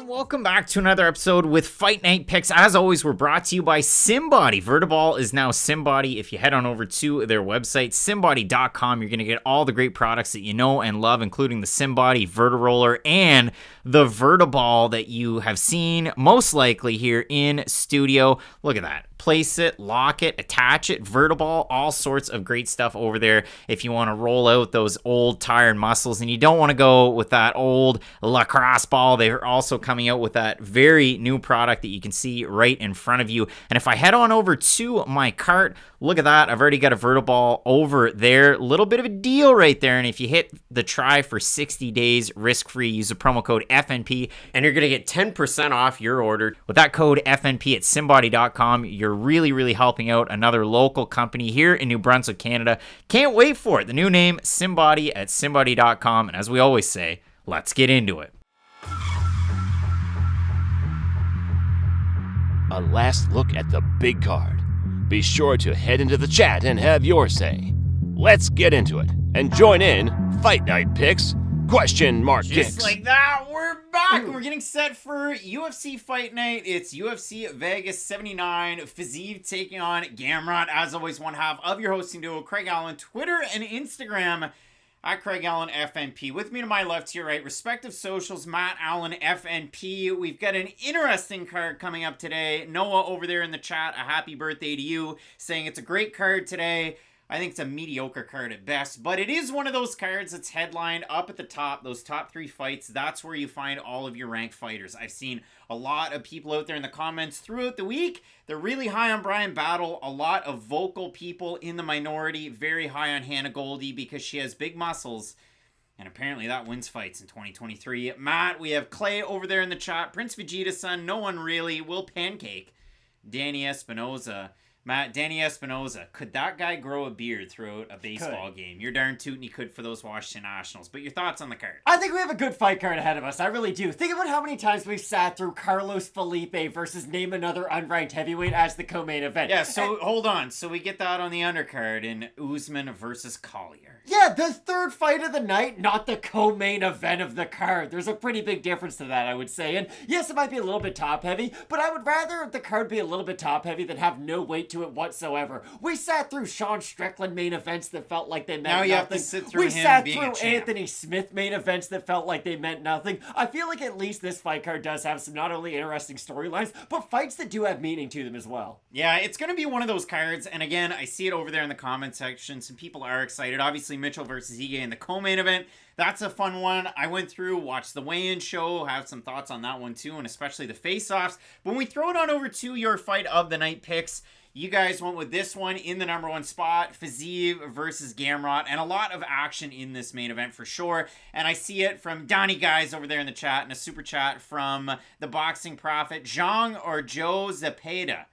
Welcome back to another episode with Fight Night Picks. As always, we're brought to you by SimBody. Vidal is now SimBody. If you head on over to their website, simbody.com, you're going to get all the great products that you know and love, including the SimBody Vertiroller and the Vertiball that you have seen most likely here in studio. Look at that. Place it, lock it, attach it, Vertiball, all sorts of great stuff over there if you want to roll out those old tired muscles and you don't want to go with that old lacrosse ball. They're also coming out with that very new product that you can see right in front of you. And if I head on over to my cart, look at that. I've already got a Vertiball over there. A little bit of a deal right there. And if you hit the try for 60 days risk-free, use the promo code FNP and you're going to get 10% off your order. With that code FNP at simbody.com, you're really helping out another local company here in New Brunswick, Canada. Can't wait for it. The new name, SimBody at simbody.com. And as we always say, let's get into it. A last look at the big card. Be sure to head into the chat and have your say. Let's get into it and join in Fight Night Picks ? Just like that, we're back. We're getting set for UFC Fight Night. It's UFC Vegas 79. Fiziev taking on Gamrot. As always, one half of your hosting duo, Craig Allen, Twitter and Instagram at CraigAllenFNP. With me to my left, to your right, respective socials, MattAllenFNP. We've got an interesting card coming up today. Noah over there in the chat, a happy birthday to you, saying it's a great card today. I think it's a mediocre card at best, but it is one of those cards that's headlined up at the top, those top three fights. That's where you find all of your ranked fighters. I've seen a lot of people out there in the comments throughout the week. They're really high on Bryan Battle. A lot of vocal people in the minority, very high on Hannah Goldy because she has big muscles. And apparently that wins fights in 2023. Matt, we have Clay over there in the chat. Prince Vegeta's son, no one really. Will Pancake. Danny Espinoza. Matt, Danny Espinoza, could that guy grow a beard throughout a baseball game? You're darn tootin' he could for those Washington Nationals. But your thoughts on the card? I think we have a good fight card ahead of us. I really do. Think about how many times we've sat through Carlos Felipe versus name another unranked heavyweight as the co-main event. Yeah, so hold on. So we get that on the undercard in Usman versus Collier. Yeah, the third fight of the night, not the co-main event of the card. There's a pretty big difference to that, I would say. And yes, it might be a little bit top-heavy, but I would rather the card be a little bit top-heavy than have no weight to it whatsoever. We sat through Sean Strickland main events that felt like they meant nothing. Now you have to sit through We him sat being through a champ. Anthony Smith main events that felt like they meant nothing. I feel like at least this fight card does have some not only interesting storylines, but fights that do have meaning to them as well. Yeah, it's going to be one of those cards, and again, I see it over there in the comment section. Some people are excited. Obviously, Mitchell versus Ige in the co-main event. That's a fun one. I went through, watched the weigh-in show, have some thoughts on that one too, and especially the face-offs. But when we throw it on over to your fight of the night picks, you guys went with this one in the number one spot, Fiziev versus Gamrot, and a lot of action in this main event for sure. And I see it from Donnie Guys over there in the chat, and a super chat from the Boxing Prophet, Zhang or Joe Zepeda.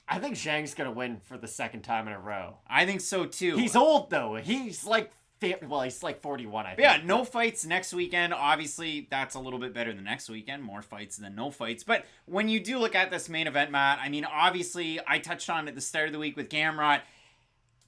I think Zhang's going to win for the second time in a row. I think so too. He's old though. He's like 41, I think. Yeah, no fights next weekend. Obviously, that's a little bit better than next weekend. More fights than no fights. But when you do look at this main event, Matt, I mean, obviously, I touched on it at the start of the week with Gamrot.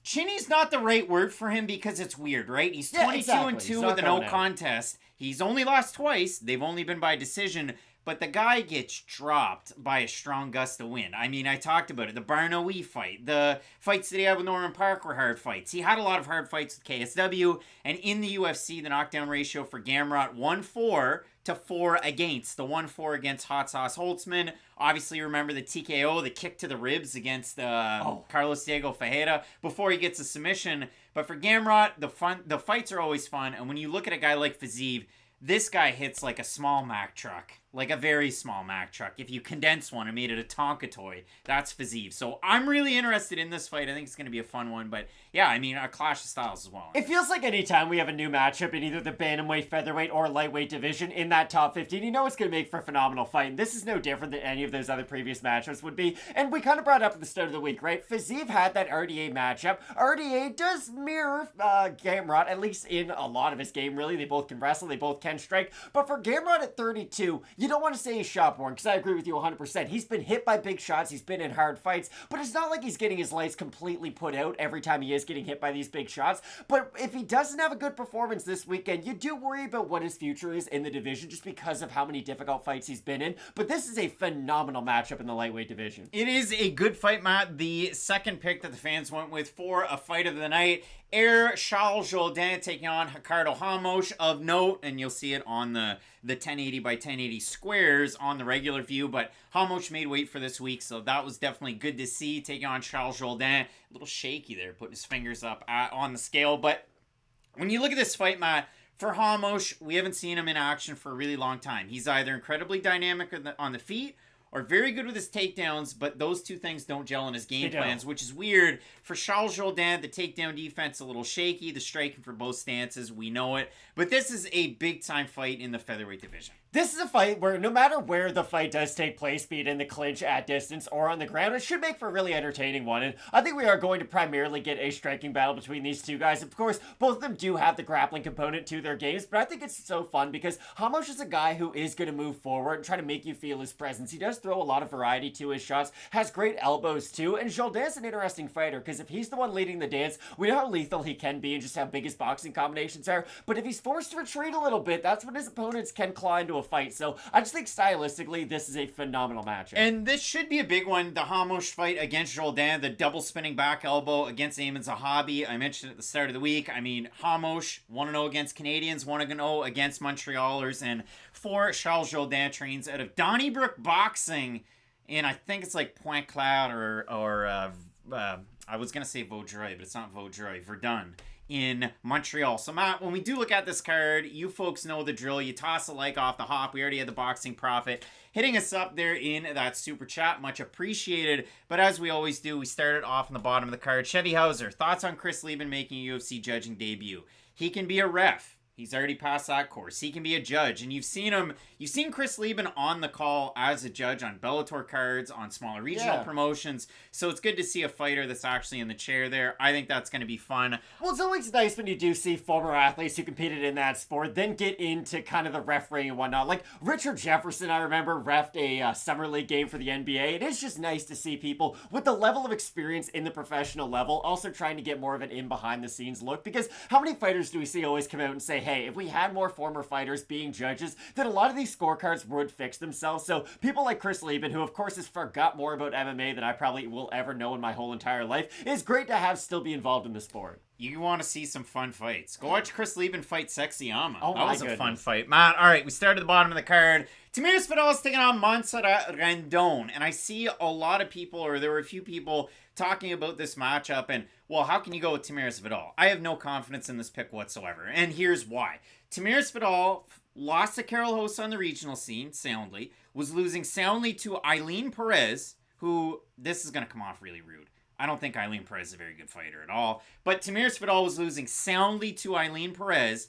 Chinny's not the right word for him because it's weird, right? He's 22-2 with a no contest. He's only lost twice. They've only been by decision. But the guy gets dropped by a strong gust of wind. I mean, I talked about it. The Inoue fight. The fights that he had with Norman Park were hard fights. He had a lot of hard fights with KSW. And in the UFC, the knockdown ratio for Gamrot, 1-4 to 4 against. The 1-4 against Hot Sauce Holtzman. Obviously, remember the TKO, the kick to the ribs against Carlos Diego Ferreira before he gets a submission. But for Gamrot, the fights are always fun. And when you look at a guy like Fiziev, this guy hits like a small Mack truck. Like a very small Mack truck. If you condense one and made it a Tonka toy, that's Fiziev. So I'm really interested in this fight. I think it's going to be a fun one. But yeah, I mean, a clash of styles as well. It feels like any time we have a new matchup in either the bantamweight, featherweight, or lightweight division in that top 15, you know it's going to make for a phenomenal fight. And this is no different than any of those other previous matchups would be. And we kind of brought up at the start of the week, right? Fiziev had that RDA matchup. RDA does mirror Gamrot, at least in a lot of his game, really. They both can wrestle. They both can strike. But for Gamrot at 32, you don't want to say he's shot born, because I agree with you 100%. He's been hit by big shots, he's been in hard fights, but it's not like he's getting his lights completely put out every time he is getting hit by these big shots. But if he doesn't have a good performance this weekend, you do worry about what his future is in the division just because of how many difficult fights he's been in. But this is a phenomenal matchup in the lightweight division. It is a good fight, Matt. The second pick that the fans went with for a fight of the night, Charles Jourdain taking on Ricardo Hamosh. Of note, and you'll see it on the 1080 by 1080 squares on the regular view, but Hamosh made weight for this week, so that was definitely good to see. Taking on Charles Jourdain, a little shaky there, putting his fingers up on the scale. But when you look at this fight, Matt, for Hamosh, we haven't seen him in action for a really long time. He's either incredibly dynamic on the feet or very good with his takedowns, but those two things don't gel in his game plans, which is weird. For Charles Jourdain, the takedown defense a little shaky, the striking for both stances, we know it. But this is a big-time fight in the featherweight division. This is a fight where no matter where the fight does take place, be it in the clinch, at distance, or on the ground, it should make for a really entertaining one. And I think we are going to primarily get a striking battle between these two guys. Of course, both of them do have the grappling component to their games, but I think it's so fun because Hamosh is a guy who is going to move forward and try to make you feel his presence. He does throw a lot of variety to his shots, has great elbows too, and Jourdain's an interesting fighter because if he's the one leading the dance, we know how lethal he can be and just how big his boxing combinations are, but if he's forced to retreat a little bit, that's when his opponents can claw into a fight. So I just think stylistically, this is a phenomenal matchup. And this should be a big one. The Hamosh fight against Jourdain, the double spinning back elbow against Ayman Zahabi. I mentioned at the start of the week. I mean, Hamosh 1-0 against Canadians, 1-0 against Montrealers, and for Charles Jourdain trains out of Donnybrook Boxing in, I think it's like Point Claire or I was going to say Vaudreuil, but it's not Vaudreuil, Verdun in Montreal. So Matt, when we do look at this card, you folks know the drill. You toss a like off the hop. We already had the Boxing Prophet hitting us up there in that super chat. Much appreciated. But as we always do, we started off on the bottom of the card. Chevy Hauser, thoughts on Chris Leeman making a UFC judging debut? He can be a ref. He's already passed that course. He can be a judge. And you've seen Chris Leeman on the call as a judge on Bellator cards, on smaller regional promotions. So it's good to see a fighter that's actually in the chair there. I think that's going to be fun. Well, it's always nice when you do see former athletes who competed in that sport then get into kind of the refereeing and whatnot. Like Richard Jefferson, I remember, reffed a summer league game for the NBA. It is just nice to see people with the level of experience in the professional level also trying to get more of an in behind the scenes look, because how many fighters do we see always come out and say, hey, if we had more former fighters being judges, then a lot of these scorecards would fix themselves. So people like Chris Leeman, who of course has forgot more about MMA than I probably will ever know in my whole entire life, is great to have still be involved in the sport. You want to see some fun fights. Go watch Chris Leeman fight Sexyama. Oh, that was a fun fight. Matt, all right, we started at the bottom of the card. Tamiris Vidal is taking on Montserrat Rendon. And I see a lot of people, or there were a few people talking about this matchup and, well, how can you go with Tamiris Vidal? I have no confidence in this pick whatsoever. And here's why. Tamiris Vidal lost to Carol Hossa on the regional scene, soundly, was losing soundly to Eileen Perez, who, this is going to come off really rude. I don't think Eileen Perez is a very good fighter at all. But Tamiris Vidal was losing soundly to Eileen Perez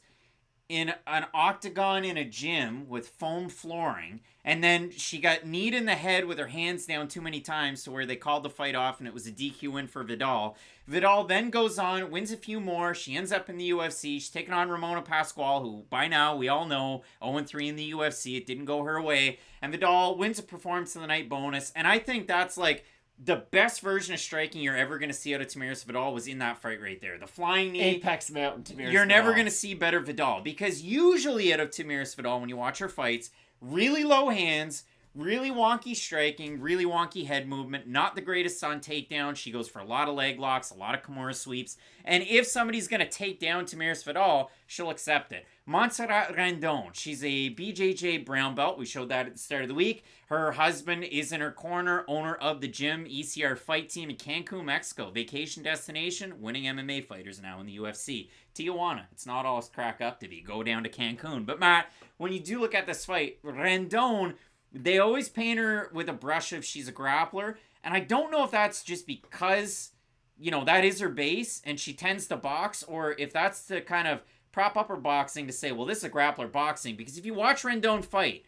in an octagon in a gym with foam flooring. And then she got kneed in the head with her hands down too many times to where they called the fight off and it was a DQ win for Vidal. Vidal then goes on, wins a few more. She ends up in the UFC. She's taking on Ramona Pascual, who by now we all know 0-3 in the UFC. It didn't go her way. And Vidal wins a performance of the night bonus. And I think that's like the best version of striking you're ever going to see out of Tamiris Vidal was in that fight right there. The flying knee. Apex Mountain Tamiris You're Vidal. never going to see better Vidal, because usually out of Tamiris Vidal, when you watch her fights, really low hands, really wonky striking, really wonky head movement, not the greatest on takedown. She goes for a lot of leg locks, a lot of Kimura sweeps. And if somebody's going to take down Tamiris Vidal, she'll accept it. Montserrat Rendon, she's a BJJ brown belt. We showed that at the start of the week. Her husband is in her corner, owner of the gym, ECR Fight Team in Cancun, Mexico. Vacation destination, winning MMA fighters now in the UFC. Tijuana, it's not all it's crack up to be. Go down to Cancun. But Matt, when you do look at this fight, Rendon, they always paint her with a brush of she's a grappler. And I don't know if that's just because, you know, that is her base and she tends to box, or if that's to kind of prop up her boxing to say, well, this is a grappler boxing. Because if you watch Rendon fight,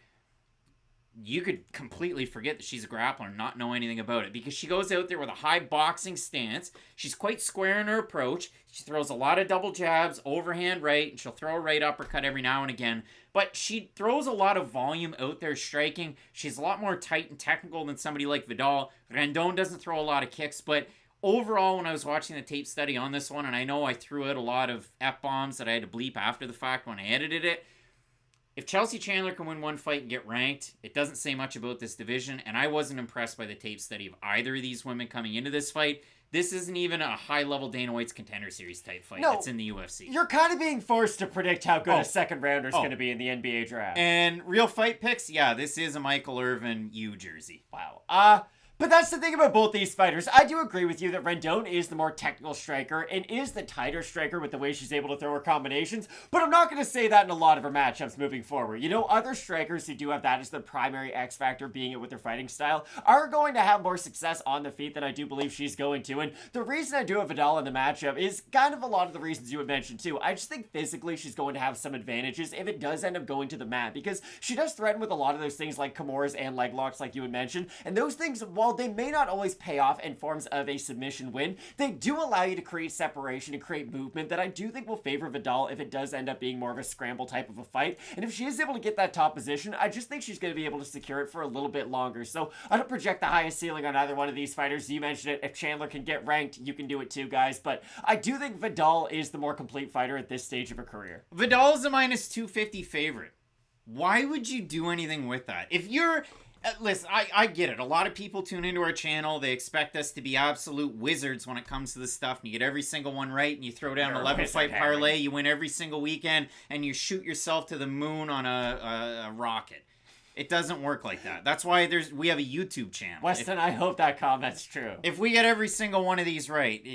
you could completely forget that she's a grappler and not know anything about it, because she goes out there with a high boxing stance. She's quite square in her approach. She throws a lot of double jabs, overhand right, and she'll throw a right uppercut every now and again. But she throws a lot of volume out there striking. She's a lot more tight and technical than somebody like Vidal. Rendon doesn't throw a lot of kicks, but overall, when I was watching the tape study on this one, and I know I threw out a lot of F-bombs that I had to bleep after the fact when I edited it, if Chelsea Chandler can win one fight and get ranked, it doesn't say much about this division, and I wasn't impressed by the tape study of either of these women coming into this fight. This isn't even a high-level Dana White's Contender Series type fight. No, it's in the UFC. You're kind of being forced to predict how good a second rounder is going to be in the NBA draft. And real fight picks, yeah, this is a Michael Irvin U jersey. Wow. But that's the thing about both these fighters. I do agree with you that Rendon is the more technical striker and is the tighter striker with the way she's able to throw her combinations, but I'm not going to say that in a lot of her matchups moving forward. You know, other strikers who do have that as their primary X factor, being it with their fighting style, are going to have more success on the feet than I do believe she's going to. And the reason I do have Vidal in the matchup is kind of a lot of the reasons you had mentioned too. I just think physically she's going to have some advantages if it does end up going to the mat, because she does threaten with a lot of those things like Kimura's and leg locks like you had mentioned. And those things, while they may not always pay off in forms of a submission win, they do allow you to create separation and create movement that I do think will favor Vidal if it does end up being more of a scramble type of a fight. And if she is able to get that top position, I just think she's going to be able to secure it for a little bit longer. So I don't project the highest ceiling on either one of these fighters. You mentioned it. If Chandler can get ranked, you can do it too, guys. But I do think Vidal is the more complete fighter at this stage of her career. Vidal is a minus 250 favorite. Why would you do anything with that? If you're... Listen, I get it. A lot of people tune into our channel. They expect us to be absolute wizards when it comes to this stuff. And you get every single one right, and you throw down an 11-fight parlay. You win every single weekend, and you shoot yourself to the moon on a rocket. It doesn't work like that. That's why we have a YouTube channel. Weston, I hope that comment's true. If we get every single one of these right,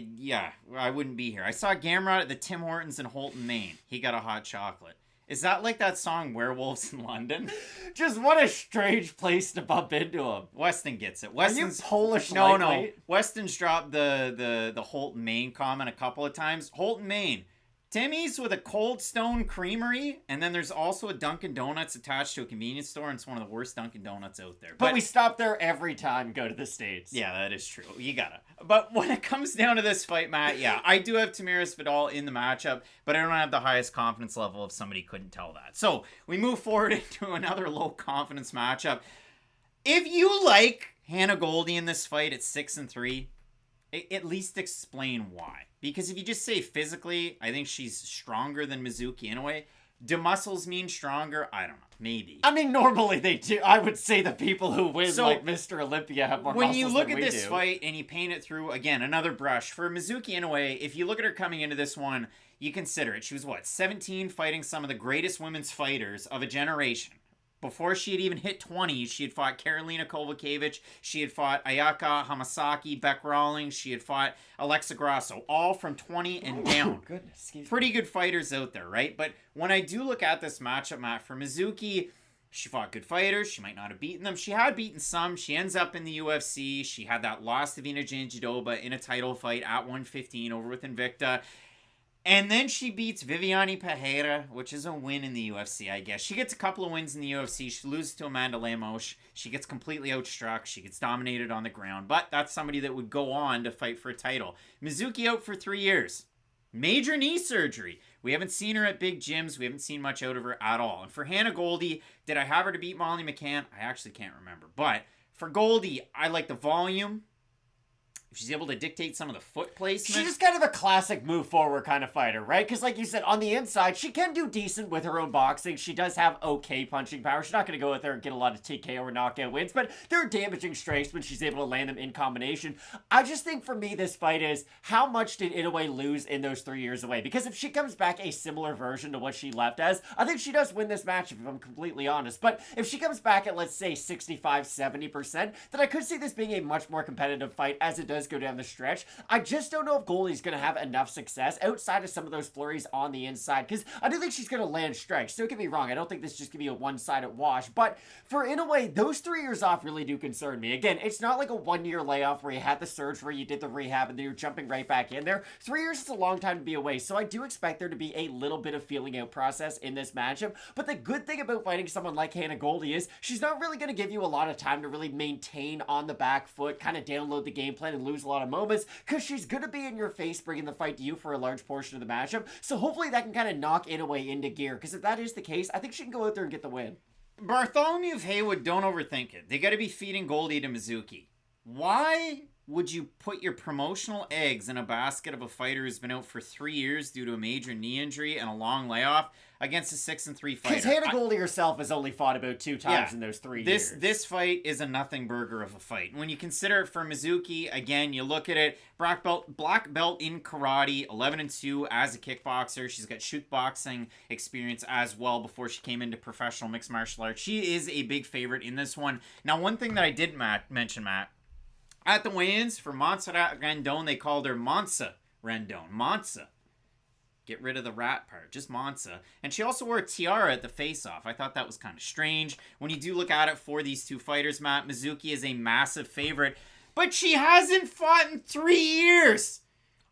I wouldn't be here. I saw Gamrot at the Tim Hortons in Holton, Maine. He got a hot chocolate. Is that like that song Werewolves in London? Just what a strange place to bump into him. Weston gets it. Weston's Polish. No. Weston's dropped the Holton, Maine comment a couple of times. Holton, Maine. Timmy's with a Cold Stone Creamery, and then there's also a Dunkin' Donuts attached to a convenience store, and it's one of the worst Dunkin' Donuts out there. But we stop there every time go to the States. Yeah, that is true. You gotta. But when it comes down to this fight, Matt, yeah, I do have Tamiris Vidal in the matchup, but I don't have the highest confidence level if somebody couldn't tell that. So we move forward into another low confidence matchup. If you like Hannah Goldy in this fight at 6-3, at least explain why. Because if you just say physically, I think she's stronger than Mizuki Inoue. Do muscles mean stronger? I don't know. Maybe. I mean, normally they do. I would say the people who win, like Mr. Olympia, have more muscles than we do. When you look at this fight and you paint it through, again, another brush. For Mizuki Inoue, if you look at her coming into this one, you consider it. She was, 17, fighting some of the greatest women's fighters of a generation. Before she had even hit 20, she had fought Karolina Kovacevic, she had fought Ayaka Hamasaki, Beck Rawlings, she had fought Alexa Grasso, all from 20 and down. Pretty good fighters out there, right? But when I do look at this matchup, Matt, for Mizuki, she fought good fighters. She might not have beaten them. She had beaten some. She ends up in the UFC. She had that loss to Vina Jandiroba in a title fight at 115 over with Invicta. And then she beats Viviane Pereira, which is a win in the UFC, I guess. She gets a couple of wins in the UFC. She loses to Amanda Lemos. She gets completely outstruck. She gets dominated on the ground. But that's somebody that would go on to fight for a title. Mizuki out for 3 years. Major knee surgery. We haven't seen her at big gyms. We haven't seen much out of her at all. And for Hannah Goldy, did I have her to beat Molly McCann? I actually can't remember. But for Goldy, I like the volume. She's able to dictate some of the foot placement. She's just kind of a classic move forward kind of fighter, right? Because like you said, on the inside, she can do decent with her own boxing. She does have okay punching power. She's not going to go out there and get a lot of TKO or knockout wins, but there are damaging strikes when she's able to land them in combination. I just think for me, this fight is how much did Inoue lose in those 3 years away? Because if she comes back a similar version to what she left as, I think she does win this match if I'm completely honest. But if she comes back at, let's say, 65-70%, then I could see this being a much more competitive fight as it does does go down the stretch. I just don't know if Goldy's going to have enough success outside of some of those flurries on the inside, because I do think she's going to land strikes. Don't get me wrong, I don't think this is just going to be a one-sided wash, but for Inoue, those 3 years off really do concern me. Again, it's not like a 1-year layoff where you had the surgery, you did the rehab, and then you're jumping right back in there. 3 years is a long time to be away, so I do expect there to be a little bit of feeling out process in this matchup, but the good thing about fighting someone like Hannah Goldy is she's not really going to give you a lot of time to really maintain on the back foot, kind of download the game plan and lose a lot of moments, because she's going to be in your face bringing the fight to you for a large portion of the matchup, so hopefully that can kind of knock Inoue into gear, because if that is the case, I think she can go out there and get the win. Bartholomew of Haywood, don't overthink it. They got to be feeding Goldy to Mizuki. Why would you put your promotional eggs in a basket of a fighter who's been out for 3 years due to a major knee injury and a long layoff against a 6-3 fighter? Because Hannah Goldy herself has only fought about 2 times in those 3 years. This fight is a nothing burger of a fight. When you consider it for Mizuki, again, you look at it, black belt in karate, 11-2 as a kickboxer. She's got shoot boxing experience as well before she came into professional mixed martial arts. She is a big favorite in this one. Now, one thing that I did mention, Matt, at the weigh-ins for Montserrat Rendon, they called her Monsa Rendon. Monsa. Get rid of the rat part. Just Monsa. And she also wore a tiara at the face-off. I thought that was kind of strange. When you do look at it for these two fighters, Matt, Mizuki is a massive favorite. But she hasn't fought in 3 years.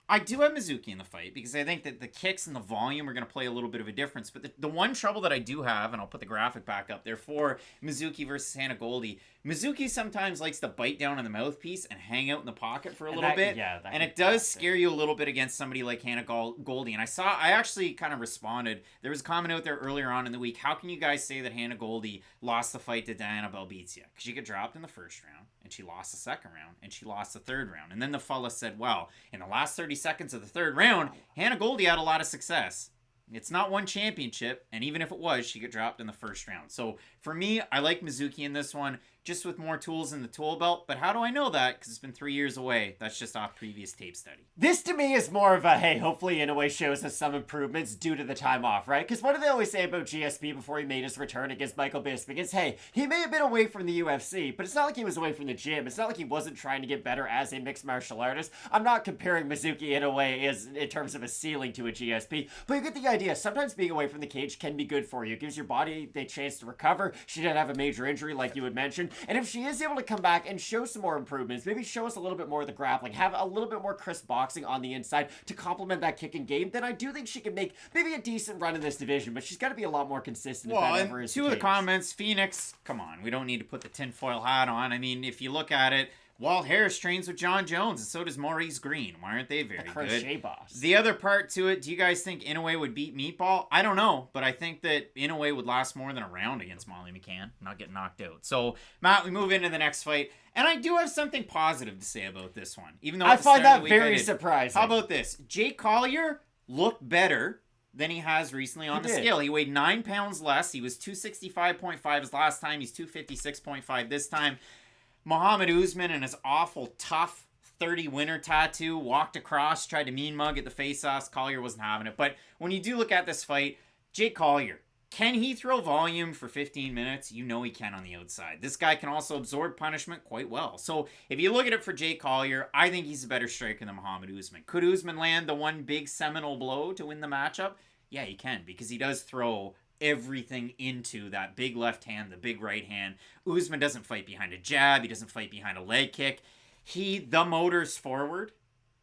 I do have Mizuki in the fight because I think that the kicks and the volume are going to play a little bit of a difference. But the one trouble that I do have, and I'll put the graphic back up there for Mizuki versus Hannah Goldy, Mizuki sometimes likes to bite down on the mouthpiece and hang out in the pocket for a little bit. Yeah, and it does scare you a little bit against somebody like Hannah Goldy. And I actually kind of responded. There was a comment out there earlier on in the week. How can you guys say that Hannah Goldy lost the fight to Diana Belbizia? Because she got dropped in the first round, and she lost the second round, and she lost the third round. And then the fella said, well, in the last 30 seconds of the third round, Hannah Goldy had a lot of success. It's not one championship, and even if it was, she got dropped in the first round. So for me, I like Mizuki in this one, just with more tools in the tool belt. But how do I know that? Because it's been 3 years away. That's just off previous tape study. This to me is more of a, hey, hopefully Inoue shows us some improvements due to the time off, right? Because what do they always say about GSP before he made his return against Michael Bisping? Is, hey, he may have been away from the UFC, but it's not like he was away from the gym. It's not like he wasn't trying to get better as a mixed martial artist. I'm not comparing Mizuki Inoue as in terms of a ceiling to a GSP, but you get the idea. Sometimes being away from the cage can be good for you. It gives your body the chance to recover. She didn't have a major injury like you had mentioned, and if she is able to come back and show some more improvements, maybe show us a little bit more of the grappling, have a little bit more crisp boxing on the inside to complement that kicking game, then I do think she can make maybe a decent run in this division, but she's got to be a lot more consistent. Well, and two of the comments, Phoenix, come on, we don't need to put the tinfoil hat on. I mean, if you look at it, Walt Harris trains with John Jones, and so does Maurice Green. Why aren't they very good? Boss. The other part to it, do you guys think Inoue would beat Meatball? I don't know, but I think that Inoue would last more than a round against Molly McCann, not get knocked out. So, Matt, we move into the next fight, and I do have something positive to say about this one, even though I find that very surprising. How about this? Jake Collier looked better than he has recently on the scale. He weighed 9 pounds less. He was 265.5 his last time. He's 256.5 this time. Mohammed Usman and his awful tough 30 winner tattoo walked across, tried to mean mug at the face-offs. Collier wasn't having it. But when you do look at this fight, Jake Collier, can he throw volume for 15 minutes? You know he can on the outside. This guy can also absorb punishment quite well. So if you look at it for Jake Collier, I think he's a better striker than Mohammed Usman. Could Usman land the one big seminal blow to win the matchup? Yeah, he can, because he does throw everything into that big left hand, the big right hand. Usman doesn't fight behind a jab. He doesn't fight behind a leg kick. The motors forward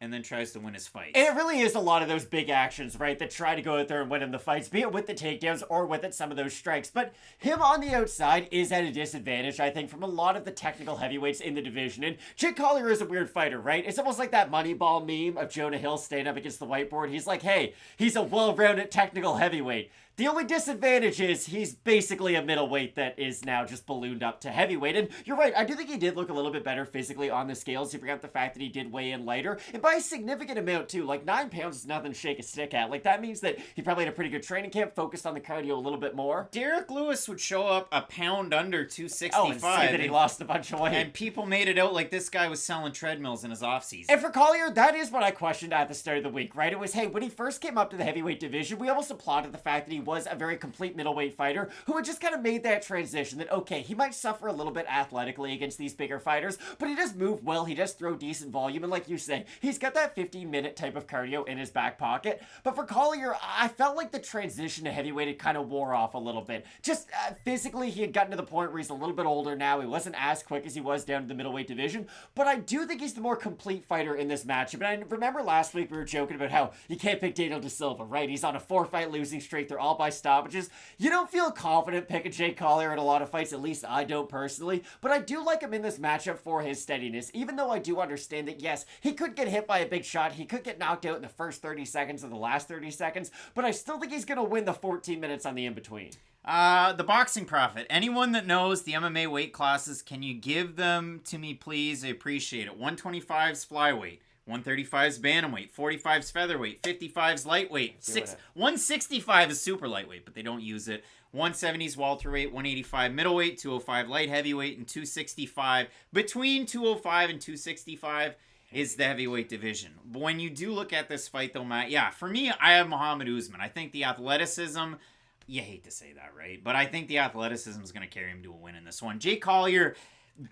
and then tries to win his fight. And it really is a lot of those big actions, right, that try to go out there and win him the fights, be it with the takedowns or with it some of those strikes. But him on the outside is at a disadvantage, I think, from a lot of the technical heavyweights in the division. And Jake Collier is a weird fighter, right? It's almost like that Moneyball meme of Jonah Hill staying up against the whiteboard. He's like, hey, he's a well-rounded technical heavyweight. The only disadvantage is he's basically a middleweight that is now just ballooned up to heavyweight. And you're right, I do think he did look a little bit better physically on the scales. You forgot the fact that he did weigh in lighter. And by by a significant amount too. Like 9 pounds is nothing to shake a stick at. Like that means that he probably had a pretty good training camp, focused on the cardio a little bit more. Derek Lewis would show up a pound under 265. Oh, and say that he lost a bunch of weight. And people made it out like this guy was selling treadmills in his offseason. And for Collier, that is what I questioned at the start of the week, right? It was, hey, when he first came up to the heavyweight division, we almost applauded the fact that he was a very complete middleweight fighter who had just kind of made that transition that, okay, he might suffer a little bit athletically against these bigger fighters, but he does move well, he does throw decent volume, and like you say, he's got that 15-minute type of cardio in his back pocket. But for Collier, I felt like the transition to heavyweight had kind of wore off a little bit. Just physically, he had gotten to the point where he's a little bit older now. He wasn't as quick as he was down to the middleweight division, but I do think he's the more complete fighter in this matchup. And I remember last week we were joking about how you can't pick Daniel Da Silva, right? He's on a 4-fight losing streak. They're all by stoppages. You don't feel confident picking Jake Collier in a lot of fights, at least I don't personally, but I do like him in this matchup for his steadiness, even though I do understand that, yes, he could get hit by a big shot, he could get knocked out in the first 30 seconds or the last 30 seconds, but I still think he's going to win the 14 minutes on the in-between. The Boxing Prophet. Anyone that knows the MMA weight classes, can you give them to me, please? I appreciate it. 125's flyweight. 135's bantamweight, 45's featherweight, 55's lightweight, 165 is super lightweight, but they don't use it. 170's welterweight, 185 middleweight, 205 light heavyweight, and 265. Between 205 and 265 is the heavyweight division. But when you do look at this fight, though, Matt, yeah, for me, I have Mohammed Usman. I think the athleticism, you hate to say that, right? But I think the athleticism is going to carry him to a win in this one. Jake Collier,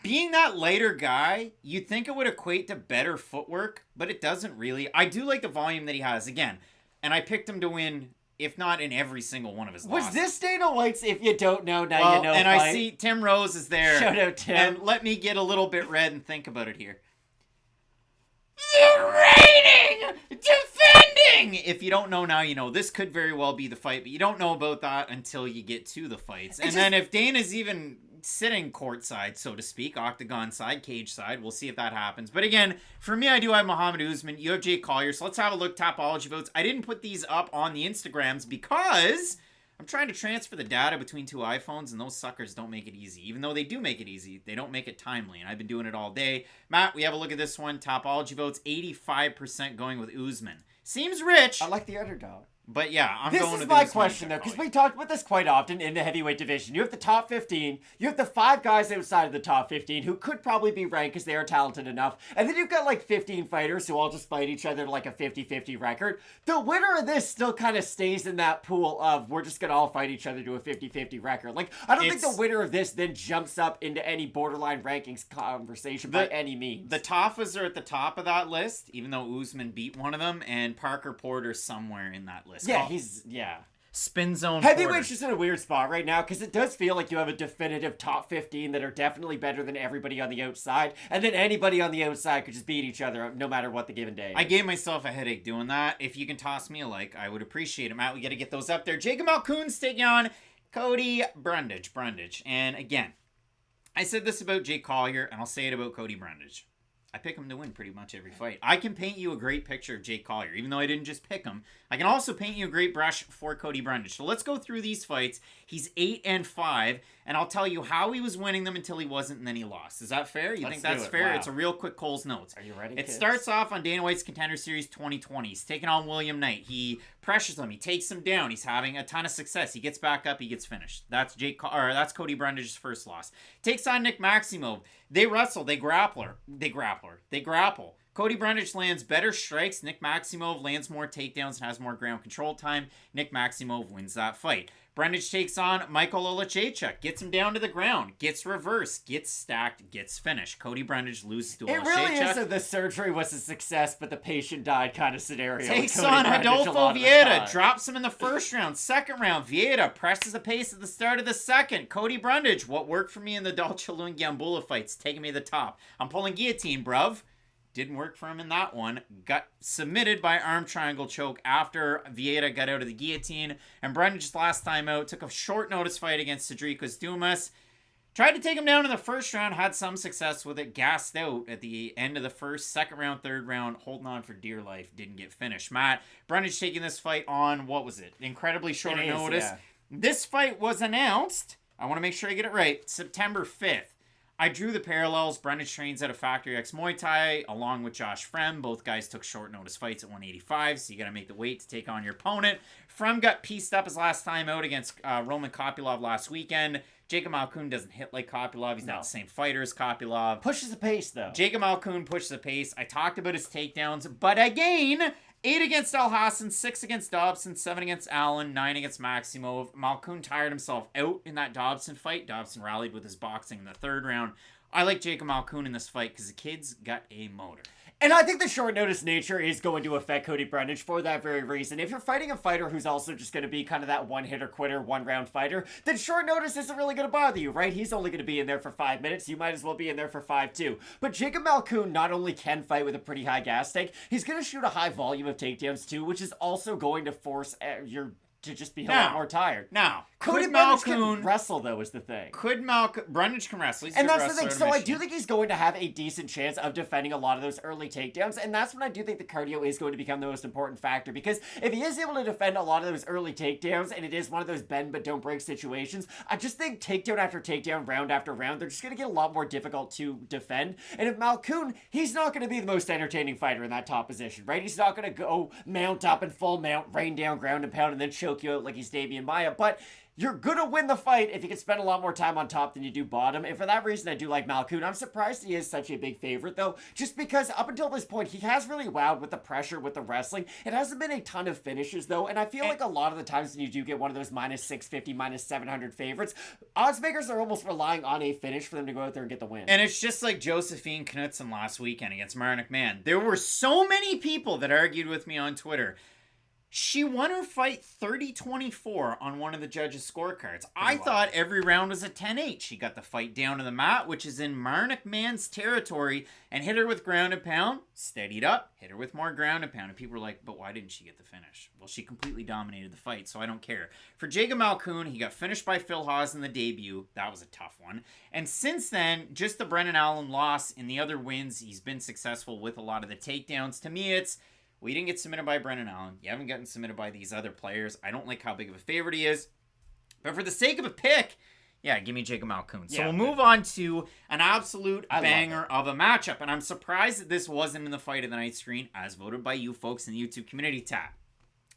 being that lighter guy, you'd think it would equate to better footwork, but it doesn't really. I do like the volume that he has, again, and I picked him to win, if not in every single one of his losses. Was this Dana White's If You Don't Know, Now You Know and fight? I see Tim Rose is there. Shout out, Tim. And let me get a little bit red and think about it here. The reigning, defending! If you don't know now, you know. This could very well be the fight, but you don't know about that until you get to the fights. And then if Dana's even sitting courtside, so to speak, octagon side, cage side, we'll see if that happens. But again, for me, I do have Mohammed Usman. You have Jake Collier. So let's have a look. Topology votes. I didn't put these up on the Instagrams because I'm trying to transfer the data between two iPhones, and those suckers don't make it easy. Even though they do make it easy, they don't make it timely, and I've been doing it all day. Matt, we have a look at this one. Topology votes, 85% going with Usman. Seems rich. I like the underdog. But yeah, I'm this going with is my Usman question, though, because we talked about this quite often in the heavyweight division. You have the top 15, you have the 5 guys outside of the top 15 who could probably be ranked because they are talented enough, and then you've got like 15 fighters who all just fight each other like a 50-50 record. The winner of this still kind of stays in that pool of we're just going to all fight each other to a 50-50 record. Like, I don't think the winner of this then jumps up into any borderline rankings conversation by any means. The Tafas are at the top of that list, even though Usman beat one of them, and Parker Porter's somewhere in that list. Yeah, Yeah. Spin zone Heavyweight's just in a weird spot right now because it does feel like you have a definitive top 15 that are definitely better than everybody on the outside, and then anybody on the outside could just beat each other no matter what the given day is. I gave myself a headache doing that. If you can toss me a like, I would appreciate it. Matt, we got to get those up there. Jacob Malkoun's taking on Cody Brundage. And again, I said this about Jake Collier, and I'll say it about Cody Brundage. I pick him to win pretty much every fight. I can paint you a great picture of Jake Collier, even though I didn't just pick him. I can also paint you a great brush for Cody Brundage. So let's go through these fights. He's 8-5, and I'll tell you how he was winning them until he wasn't, and then he lost. Is that fair? You think that's fair? Wow. It's a real quick Cole's Notes. Are you ready, It kids? starts off on Dana White's Contender Series 2020. He's taking on William Knight. He pressures him. He takes him down. He's having a ton of success. He gets back up. He gets finished. That's Cody Brundage's first loss. Takes on Nick Maximov. They wrestle. They grapple. Cody Brundage lands better strikes. Nick Maximov lands more takedowns and has more ground control time. Nick Maximov wins that fight. Brundage takes on Michael Olachechuk, gets him down to the ground, gets reversed, gets stacked, gets finished. Cody Brundage loses to Olachechuk. It really is that the surgery was a success, but the patient died kind of scenario. Takes on Adolfo Vieira, drops him in the first round. Second round, Vieira presses the pace at the start of the second. Cody Brundage, what worked for me in the Dalcha and Gambula fights, taking me to the top. I'm pulling guillotine, bruv. Didn't work for him in that one. Got submitted by arm triangle choke after Vieira got out of the guillotine. And Brundage's last time out took a short notice fight against Cedricos Dumas. Tried to take him down in the first round, had some success with it, gassed out at the end of the first, second round, third round, holding on for dear life, didn't get finished. Matt, Brundage taking this fight on, what was it? Incredibly short notice. Yeah. This fight was announced, I want to make sure I get it right, September 5th. I drew the parallels. Brundage trains out of Factory X Muay Thai along with Josh Frem. Both guys took short notice fights at 185, so you got to make the weight to take on your opponent. Frem got pieced up his last time out against Roman Kopylov last weekend. Jacob Malkoun doesn't hit like Kopylov. He's not the same fighter as Kopylov. Pushes the pace, though. Jacob Malkoun pushes the pace. I talked about his takedowns, but again, 8 against Al Hassan, 6 against Dobson, 7 against Allen, 9 against Maximov. Malkoun tired himself out in that Dobson fight. Dobson rallied with his boxing in the 3rd round. I like Jacob Malkoun in this fight because the kid's got a motor. And I think the short notice nature is going to affect Cody Brundage for that very reason. If you're fighting a fighter who's also just going to be kind of that one-hitter quitter, one-round fighter, then short notice isn't really going to bother you, right? He's only going to be in there for 5 minutes. You might as well be in there for 5 too. But Jacob Malkoun not only can fight with a pretty high gas tank, he's going to shoot a high volume of takedowns too, which is also going to force to just be a lot more tired. Now, Cody Brundage can wrestle, though, is the thing. Brundage can wrestle. He's and that's the thing. So I do think he's going to have a decent chance of defending a lot of those early takedowns, and that's when I do think the cardio is going to become the most important factor, because if he is able to defend a lot of those early takedowns, and it is one of those bend but don't break situations, I just think takedown after takedown, round after round, they're just going to get a lot more difficult to defend. And if Malkoun, he's not going to be the most entertaining fighter in that top position, right? He's not going to go mount up and full mount, rain down, ground and pound, and then choke you out like he's Damian Maia, but you're gonna win the fight if you can spend a lot more time on top than you do bottom, and for that reason I do like Malkoun. I'm surprised he is such a big favorite though, just because up until this point he has really wowed with the pressure, with the wrestling. It hasn't been a ton of finishes though, and I feel like a lot of the times when you do get one of those minus 650, minus 700 favorites, odds makers are almost relying on a finish for them to go out there and get the win. And it's just like Josephine Knudsen last weekend against Marina Rodriguez. There were so many people that argued with me on Twitter. She won her fight 30-24 on one of the judges' scorecards. I thought every round was a 10-8. She got the fight down to the mat, which is in Marnik Man's territory, and hit her with ground and pound, steadied up, hit her with more ground and pound. And people were like, but why didn't she get the finish? Well, she completely dominated the fight, so I don't care. For Jacob Malkoun, he got finished by Phil Hawes in the debut. That was a tough one. And since then, just the Brendan Allen loss. In the other wins, he's been successful with a lot of the takedowns. To me, it's, we didn't get submitted by Brendan Allen. You haven't gotten submitted by these other players. I don't like how big of a favorite he is. But for the sake of a pick, yeah, give me Jacob Malkoun. So we'll move on to an absolute banger of a matchup. And I'm surprised that this wasn't in the fight of the night screen, as voted by you folks in the YouTube community tab.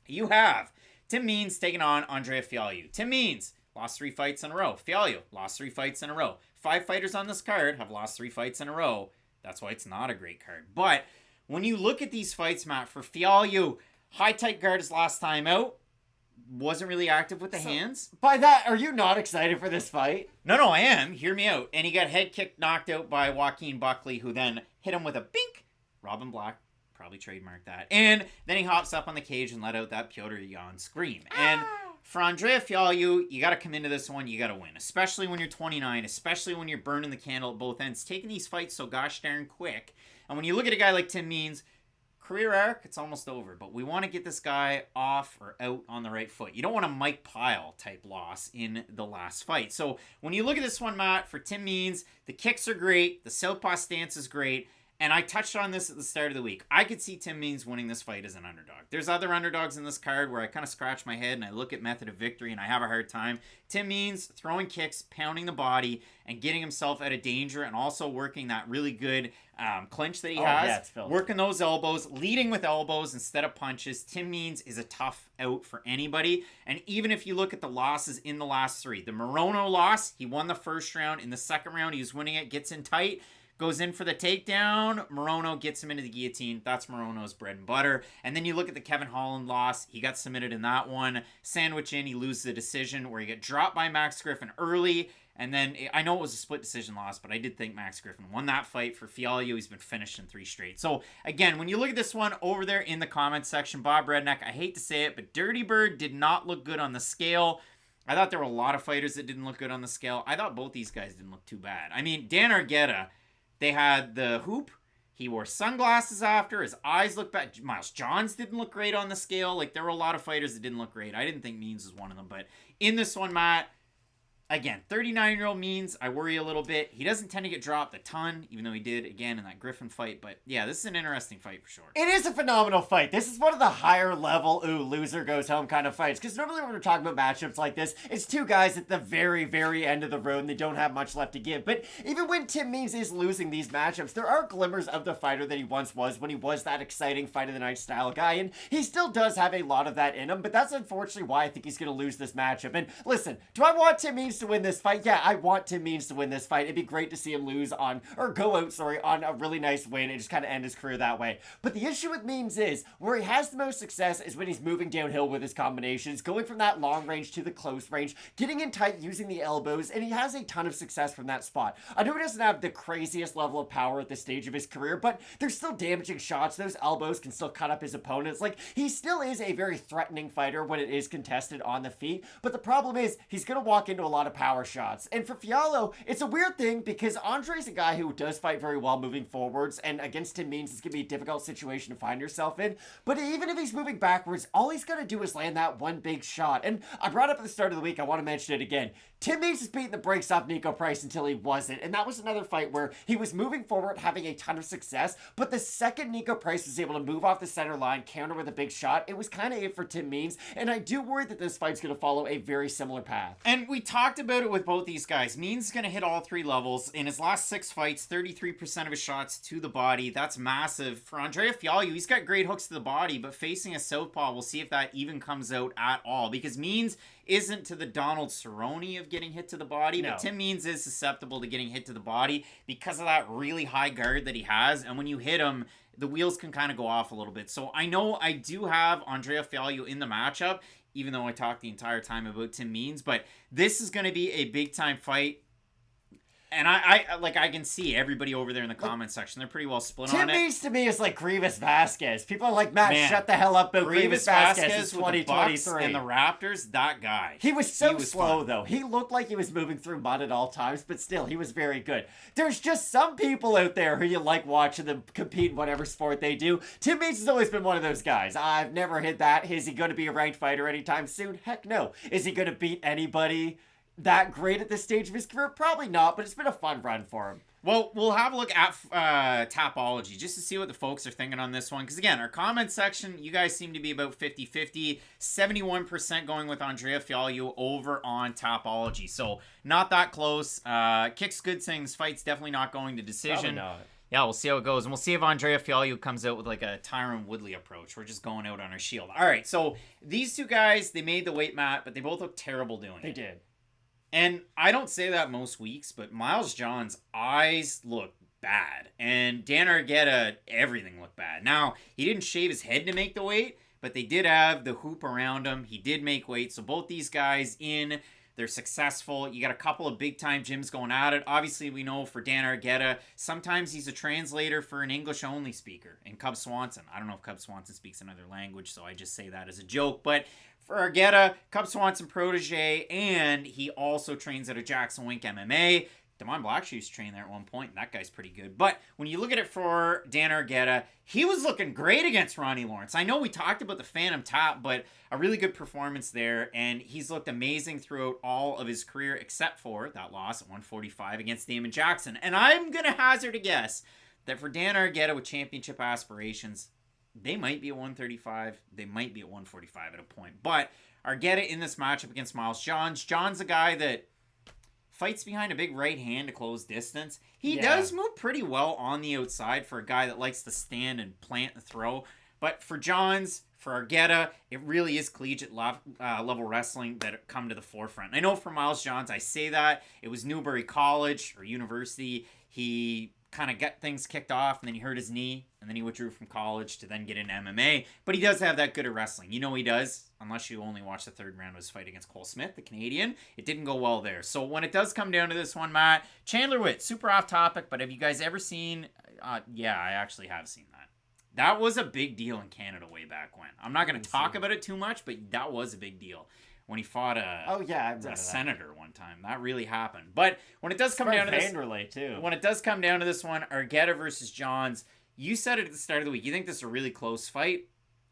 You have Tim Means taking on Andrea Fialho. Tim Means lost 3 fights in a row. Fialho lost 3 fights in a row. 5 fighters on this card have lost 3 fights in a row. That's why it's not a great card. But when you look at these fights, Matt, for Fialho, high tight guard his last time out. Wasn't really active with the hands. By that, are you not excited for this fight? No, I am. Hear me out. And he got head kicked, knocked out by Joaquin Buckley, who then hit him with a bink. Robin Black probably trademarked that. And then he hops up on the cage and let out that Piotr Jan scream. And for Andrea Fialho, you got to come into this one, you got to win. Especially when you're 29, especially when you're burning the candle at both ends. Taking these fights so gosh darn quick. And when you look at a guy like Tim Means, career arc, it's almost over. But we want to get this guy off or out on the right foot. You don't want a Mike Pyle type loss in the last fight. So when you look at this one, Matt, for Tim Means, the kicks are great. The southpaw stance is great. And I touched on this at the start of the week. I could see Tim Means winning this fight as an underdog. There's other underdogs in this card where I kind of scratch my head and I look at method of victory and I have a hard time. Tim Means throwing kicks, pounding the body, and getting himself out of danger, and also working that really good clinch that he has. Yeah, working those elbows, leading with elbows instead of punches. Tim Means is a tough out for anybody. And even if you look at the losses in the last 3, the Morono loss, he won the first round. In the second round, he was winning it, gets in tight. Goes in for the takedown. Morono gets him into the guillotine. That's Morono's bread and butter. And then you look at the Kevin Holland loss. He got submitted in that one. Sandwich in, he loses the decision where he got dropped by Max Griffin early. And then, I know it was a split decision loss, but I did think Max Griffin won that fight. For Fialho, he's been finished in 3 straight. So, again, when you look at this one over there in the comments section, Bob Redneck, I hate to say it, but Dirty Bird did not look good on the scale. I thought there were a lot of fighters that didn't look good on the scale. I thought both these guys didn't look too bad. I mean, Dan Argueta, they had the hoop. He wore sunglasses after. His eyes looked bad. Miles Johns didn't look great on the scale. Like, there were a lot of fighters that didn't look great. I didn't think Means was one of them. But in this one, Matt, Again, 39-year-old Means, I worry a little bit. He doesn't tend to get dropped a ton, even though he did, again, in that Griffin fight. But, yeah, this is an interesting fight for sure. It is a phenomenal fight. This is one of the higher level, loser goes home kind of fights. Because normally when we're talking about matchups like this, it's two guys at the very, very end of the road, and they don't have much left to give. But even when Tim Means is losing these matchups, there are glimmers of the fighter that he once was when he was that exciting fight of the night style guy. And he still does have a lot of that in him. But that's unfortunately why I think he's going to lose this matchup. And listen, do I want Tim Means to win this fight? Yeah, I want Tim Means to win this fight. It'd be great to see him go out on a really nice win and just kind of end his career that way. But the issue with Means is where he has the most success is when he's moving downhill with his combinations, going from that long range to the close range, getting in tight, using the elbows, and he has a ton of success from that spot. I know he doesn't have the craziest level of power at this stage of his career, but they're still damaging shots. Those elbows can still cut up his opponents. Like, he still is a very threatening fighter when it is contested on the feet, but the problem is he's going to walk into a lot of power shots. And for Fialho, it's a weird thing because Andre's a guy who does fight very well moving forwards, and against Tim Means, it's going to be a difficult situation to find yourself in. But even if he's moving backwards, all he's got to do is land that one big shot. And I brought up at the start of the week, I want to mention it again. Tim Means is beating the brakes off Nico Price until he wasn't. And that was another fight where he was moving forward, having a ton of success. But the second Nico Price was able to move off the center line, counter with a big shot, it was kind of it for Tim Means. And I do worry that this fight's going to follow a very similar path. And we talked about it with both these guys. Means is going to hit all three levels. In his last 6 fights, 33% of his shots to the body. That's massive. For Andrea Fialho, he's got great hooks to the body, but facing a southpaw, we'll see if that even comes out at all. Because Means isn't to the Donald Cerrone of getting hit to the body, but Tim Means is susceptible to getting hit to the body because of that really high guard that he has. And when you hit him, the wheels can kind of go off a little bit. So I know I do have Andrea Fialho in the matchup, even though I talked the entire time about Tim Means, but this is going to be a big time fight. And I can see everybody over there in the comment section. They're pretty well split on it. Tim Means to me is like Grievous Vasquez. People are like, Matt, shut the hell up about Grievous Vasquez in 2023. And the Raptors, that guy. He was slow, though. He looked like he was moving through mud at all times, but still, he was very good. There's just some people out there who you like watching them compete in whatever sport they do. Tim Means has always been one of those guys. I've never hit that. Is he going to be a ranked fighter anytime soon? Heck no. Is he going to beat anybody that great at this stage of his career? Probably not, but it's been a fun run for him. Well, we'll have a look at Tapology just to see what the folks are thinking on this one. Because, again, our comment section, you guys seem to be about 50-50. 71% going with Andrea Fialho over on Tapology. So, not that close. Kick's good saying this fight's definitely not going to decision. Probably not. Yeah, we'll see how it goes. And we'll see if Andrea Fialho comes out with like a Tyron Woodley approach. We're just going out on our shield. All right, so these two guys, they made the weight, Matt, but they both look terrible doing it. They did. And I don't say that most weeks, but Miles John's eyes look bad. And Dan Argueta, everything looked bad. Now, he didn't shave his head to make the weight, but they did have the hoop around him. He did make weight. So both these guys they're successful. You got a couple of big-time gyms going at it. Obviously, we know for Dan Argueta, sometimes he's a translator for an English-only speaker. And Cub Swanson, I don't know if Cub Swanson speaks another language, so I just say that as a joke. But for Argueta, Cub Swanson protege, and he also trains at a Jackson Wink MMA. Damon Blackshoes trained there at one point, and that guy's pretty good. But when you look at it for Dan Argueta, he was looking great against Ronnie Lawrence. I know we talked about the Phantom Tap, but a really good performance there, and he's looked amazing throughout all of his career, except for that loss at 145 against Damon Jackson. And I'm going to hazard a guess that for Dan Argueta with championship aspirations, they might be at 135, they might be at 145 at a point. But Argueta in this matchup against Miles Johns, John's a guy that fights behind a big right hand to close distance. He does move pretty well on the outside for a guy that likes to stand and plant the throw. But for Johns, for Argueta, it really is collegiate level wrestling that come to the forefront. I know for Miles Johns, I say that. It was Newbury College or University. He kind of got things kicked off, and then he hurt his knee, and then he withdrew from college to then get into MMA. But he does have that good at wrestling. You know he does, unless you only watch the third round of his fight against Cole Smith, the Canadian. It didn't go well there. So when it does come down to this one, Matt, Chandler Witt, super off topic, but have you guys ever seen... yeah, I actually have seen that. That was a big deal in Canada way back when. I'm not going to talk about it too much, but that was a big deal. When he fought a senator one time. That really happened. But when it does come down to this... too. When it does come down to this one, Argueta versus Johns, you said it at the start of the week. You think this is a really close fight?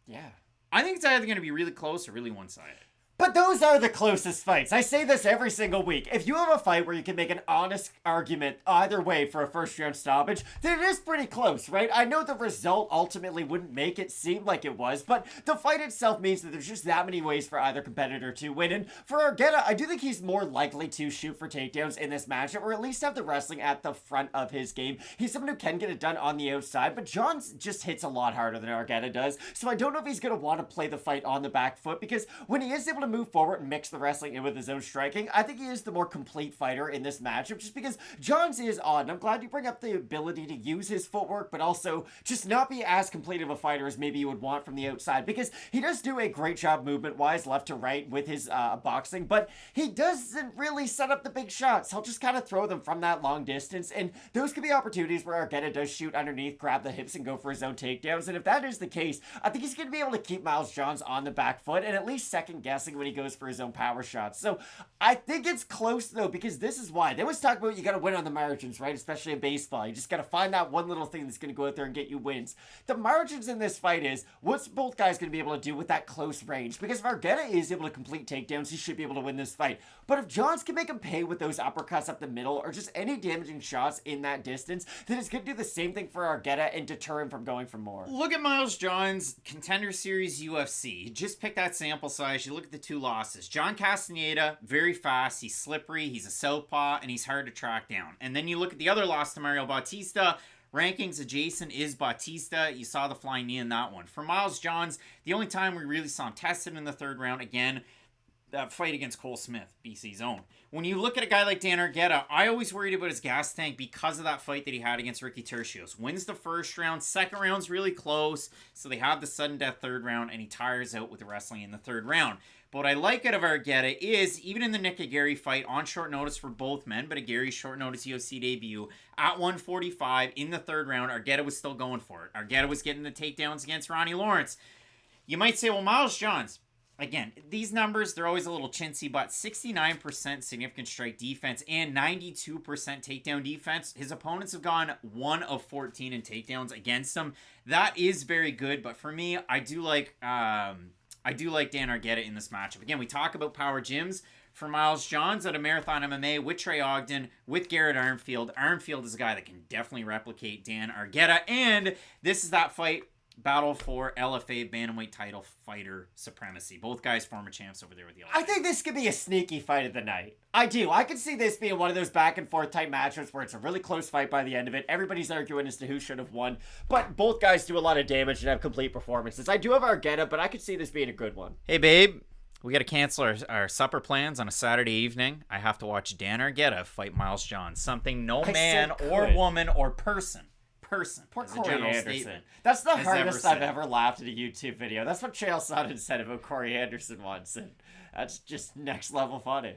Yeah. I think it's either going to be really close or really one-sided. But those are the closest fights. I say this every single week. If you have a fight where you can make an honest argument either way for a first round stoppage, then it is pretty close, right? I know the result ultimately wouldn't make it seem like it was, but the fight itself means that there's just that many ways for either competitor to win. And for Argueta, I do think he's more likely to shoot for takedowns in this matchup, or at least have the wrestling at the front of his game. He's someone who can get it done on the outside, but Johns just hits a lot harder than Argueta does, so I don't know if he's going to want to play the fight on the back foot, because when he is able to move forward and mix the wrestling in with his own striking, I think he is the more complete fighter in this matchup, just because Johns is odd, and I'm glad you bring up the ability to use his footwork, but also just not be as complete of a fighter as maybe you would want from the outside, because he does do a great job movement-wise, left to right with his boxing, but he doesn't really set up the big shots. He'll just kind of throw them from that long distance, and those could be opportunities where Argueta does shoot underneath, grab the hips, and go for his own takedowns, and if that is the case, I think he's going to be able to keep Miles Johns on the back foot, and at least second-guessing when he goes for his own power shots. So I think it's close, though, because this is why. They always talk about you got to win on the margins, right? Especially in baseball. You just got to find that one little thing that's going to go out there and get you wins. The margins in this fight is, what's both guys going to be able to do with that close range? Because if Argueta is able to complete takedowns, he should be able to win this fight. But if Johns can make him pay with those uppercuts up the middle, or just any damaging shots in that distance, then it's going to do the same thing for Argueta and deter him from going for more. Look at Miles Johns, Contender Series UFC. Just pick that sample size. You look at the two losses. John Castaneda, very fast. He's slippery. He's a southpaw, and he's hard to track down. And then you look at the other loss to Mario Bautista. Rankings adjacent is Bautista. You saw the flying knee in that one. For Miles Johns, the only time we really saw him tested in the third round, again, that fight against Cole Smith, BC's own. When you look at a guy like Dan Argueta, I always worried about his gas tank because of that fight that he had against Ricky Tercios. Wins the first round, second round's really close, so they have the sudden death third round, and he tires out with the wrestling in the third round. But what I like out of Argueta is, even in the Nick Aguirre fight, on short notice for both men, but Aguirre's short notice UFC debut, at 145 in the third round, Argueta was still going for it. Argueta was getting the takedowns against Ronnie Lawrence. You might say, well, Miles Johns, again, these numbers, they're always a little chintzy, but 69% significant strike defense and 92% takedown defense. His opponents have gone 1 of 14 in takedowns against him. That is very good, but for me, I do like Dan Argueta in this matchup. Again, we talk about power gyms. For Miles Johns at a Marathon MMA with Trey Ogden, with Garrett Armfield. Armfield is a guy that can definitely replicate Dan Argueta, and this is that fight. Battle for LFA bantamweight title fighter supremacy. Both guys former champs over there with the LFA. I think this could be a sneaky fight of the night. I do. I could see this being one of those back and forth type matchups where it's a really close fight by the end of it. Everybody's arguing as to who should have won, but both guys do a lot of damage and have complete performances. I do have Argueta, but I could see this being a good one. Hey, babe. We got to cancel our supper plans on a Saturday evening. I have to watch Dan Argueta fight Miles Johns. Something no man or woman or person. Poor Corey Anderson. That's the hardest I've ever laughed at a YouTube video. That's what Chael Sonnen said about Corey Anderson once, and that's just next level funny.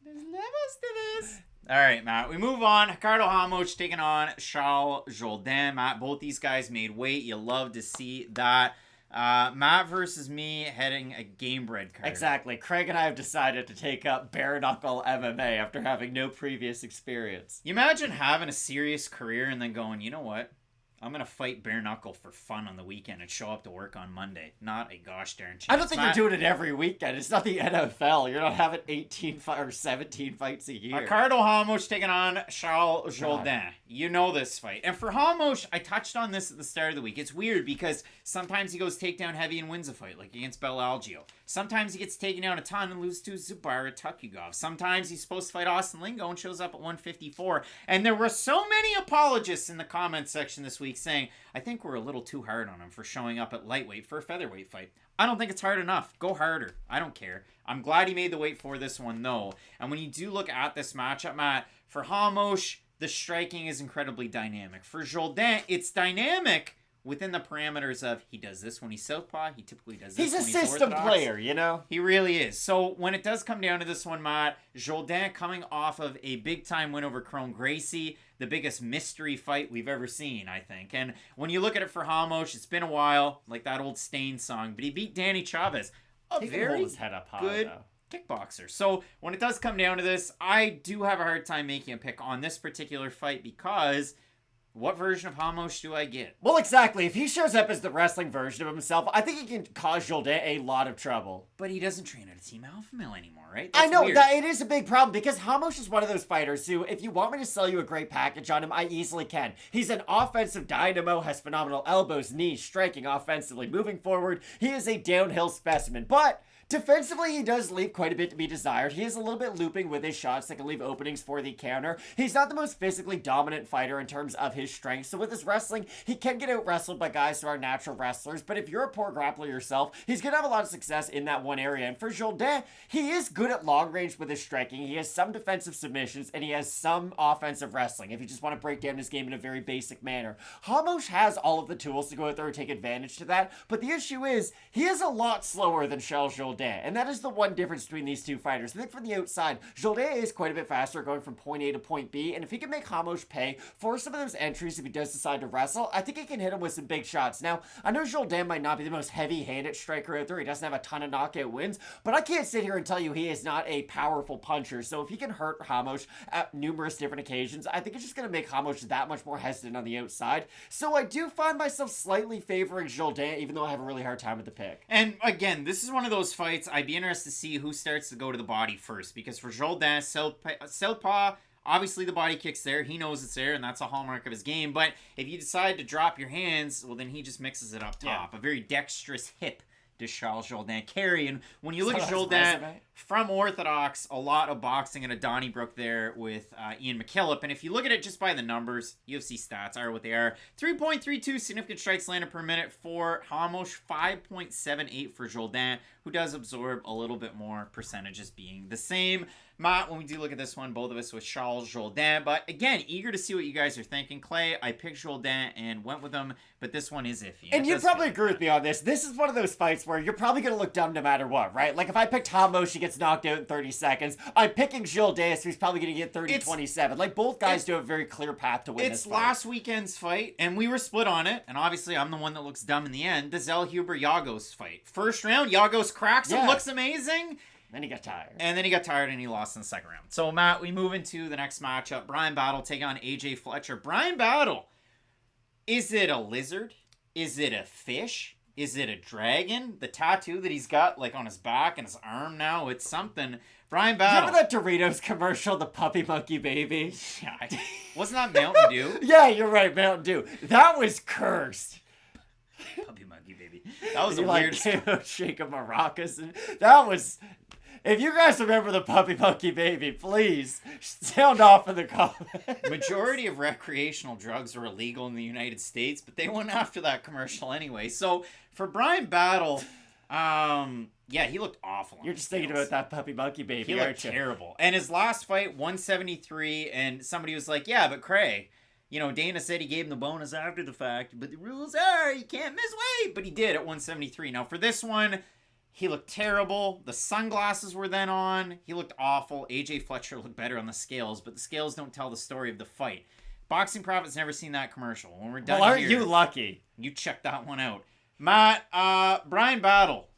There's levels to this. All right, Matt. We move on. Ricardo Hamosh taking on Charles Jourdain. Matt, both these guys made weight. You love to see that. Matt versus me heading a Gamrot card. Exactly. Craig and I have decided to take up bare knuckle MMA after having no previous experience. You imagine having a serious career and then going, you know what? I'm going to fight bare knuckle for fun on the weekend and show up to work on Monday. Not a gosh darn chance. I don't think you're doing it every weekend. It's not the NFL. You're not having 18 or 17 fights a year. Ricardo Hamosh taking on Charles Jourdain. You know this fight. And for Hamosh, I touched on this at the start of the week. It's weird because sometimes he goes takedown heavy and wins a fight, like against Belalgio. Sometimes he gets taken down a ton and loses to Zubaira Tukhugov. Sometimes he's supposed to fight Austin Lingo and shows up at 154. And there were so many apologists in the comments section this week saying, I think we're a little too hard on him for showing up at lightweight for a featherweight fight. I don't think it's hard enough. Go harder. I don't care. I'm glad he made the weight for this one, though. And when you do look at this matchup, Matt, for Hamosh, the striking is incredibly dynamic. For Jourdain, it's dynamic within the parameters of he does this when he's southpaw, he typically does this when he's orthodox. He's a system player, you know? He really is. So when it does come down to this one, Matt, Jourdain coming off of a big-time win over Chrome Gracie, the biggest mystery fight we've ever seen, I think. And when you look at it for Hamosh, it's been a while, like that old Stain song, but he beat Danny Chavez, a very good kickboxer. So when it does come down to this, I do have a hard time making a pick on this particular fight because What version of Hamosh do I get? Well, exactly. If he shows up as the wrestling version of himself, I think he can cause Jourdain a lot of trouble. But he doesn't train at a Team Alpha Male anymore, right? I know, that it is a big problem because Hamosh is one of those fighters who, if you want me to sell you a great package on him, I easily can. He's an offensive dynamo, has phenomenal elbows, knees, striking offensively, moving forward. He is a downhill specimen, but defensively, he does leave quite a bit to be desired. He is a little bit looping with his shots that can leave openings for the counter. He's not the most physically dominant fighter in terms of his strength, so with his wrestling, he can get out-wrestled by guys who are natural wrestlers, but if you're a poor grappler yourself, he's going to have a lot of success in that one area. And for Jourdain, he is good at long range with his striking. He has some defensive submissions, and he has some offensive wrestling, if you just want to break down his game in a very basic manner. Hamosh has all of the tools to go out there and take advantage to that, but the issue is, he is a lot slower than Charles Jourdain. And that is the one difference between these two fighters. I think from the outside, Jourdain is quite a bit faster going from point A to point B, and if he can make Hamosh pay for some of those entries if he does decide to wrestle, I think he can hit him with some big shots. Now, I know Jourdain might not be the most heavy-handed striker out there. He doesn't have a ton of knockout wins, but I can't sit here and tell you he is not a powerful puncher. So if he can hurt Hamosh at numerous different occasions, I think it's just going to make Hamosh that much more hesitant on the outside. So I do find myself slightly favoring Jourdain, even though I have a really hard time with the pick. And again, this is one of those fights I'd be interested to see who starts to go to the body first, because for Jourdain, southpaw, obviously the body kick's there. He knows it's there, and that's a hallmark of his game. But if you decide to drop your hands, well, then he just mixes it up top. Yeah. A very dexterous hip to Charles Jourdain carry. And when you look at Jourdain from Orthodox, a lot of boxing and a Donnybrook there with Ian McKillop. And if you look at it just by the numbers, UFC stats are what they are. 3.32 significant strikes landed per minute for Hamosh, 5.78 for Jourdain, who does absorb a little bit more, percentages being the same. Matt, when we do look at this one, both of us with Charles Jourdain. But again, eager to see what you guys are thinking. Clay, I picked Jourdain and went with him, but this one is iffy. And you probably agree with me on this. This is one of those fights where you're probably going to look dumb no matter what, right? Like if I picked Hamosh, he gets knocked out in 30 seconds. I'm picking Jourdain, so he's probably going to get 30-27. Like both guys do have a very clear path to win this fight. It's last weekend's fight, and we were split on it. And obviously, I'm the one that looks dumb in the end. The Zellhuber-Yagos fight. First round, Yagos cracks him, looks amazing. Then he got tired. And then he got tired and he lost in the second round. So, Matt, we move into the next matchup. Bryan Battle taking on AJ Fletcher. Bryan Battle. Is it a lizard? Is it a fish? Is it a dragon? The tattoo that he's got like on his back and his arm now, it's something. Bryan Battle. Remember that Doritos commercial, the Puppy Monkey Baby? Yeah. Wasn't that Mountain Dew? Yeah, you're right, Mountain Dew. That was cursed. Puppy Monkey Baby. That was the weirdest. Like, shake of maracas. And that was... If you guys remember the Puppy Monkey Baby, please sound off in the comments. Majority of recreational drugs are illegal in the United States, but they went after that commercial anyway. So for Bryan Battle, yeah, he looked awful. You're just thinking about that Puppy Monkey Baby, he looked terrible. And his last fight, 173, and somebody was like, yeah, but Cray, you know, Dana said he gave him the bonus after the fact, but the rules are you can't miss weight. But he did at 173. Now for this one, he looked terrible. The sunglasses were then on. He looked awful. AJ Fletcher looked better on the scales, but the scales don't tell the story of the fight. Boxing Prophet's never seen that commercial. When we're done aren't you lucky? You check that one out. Matt, Bryan Battle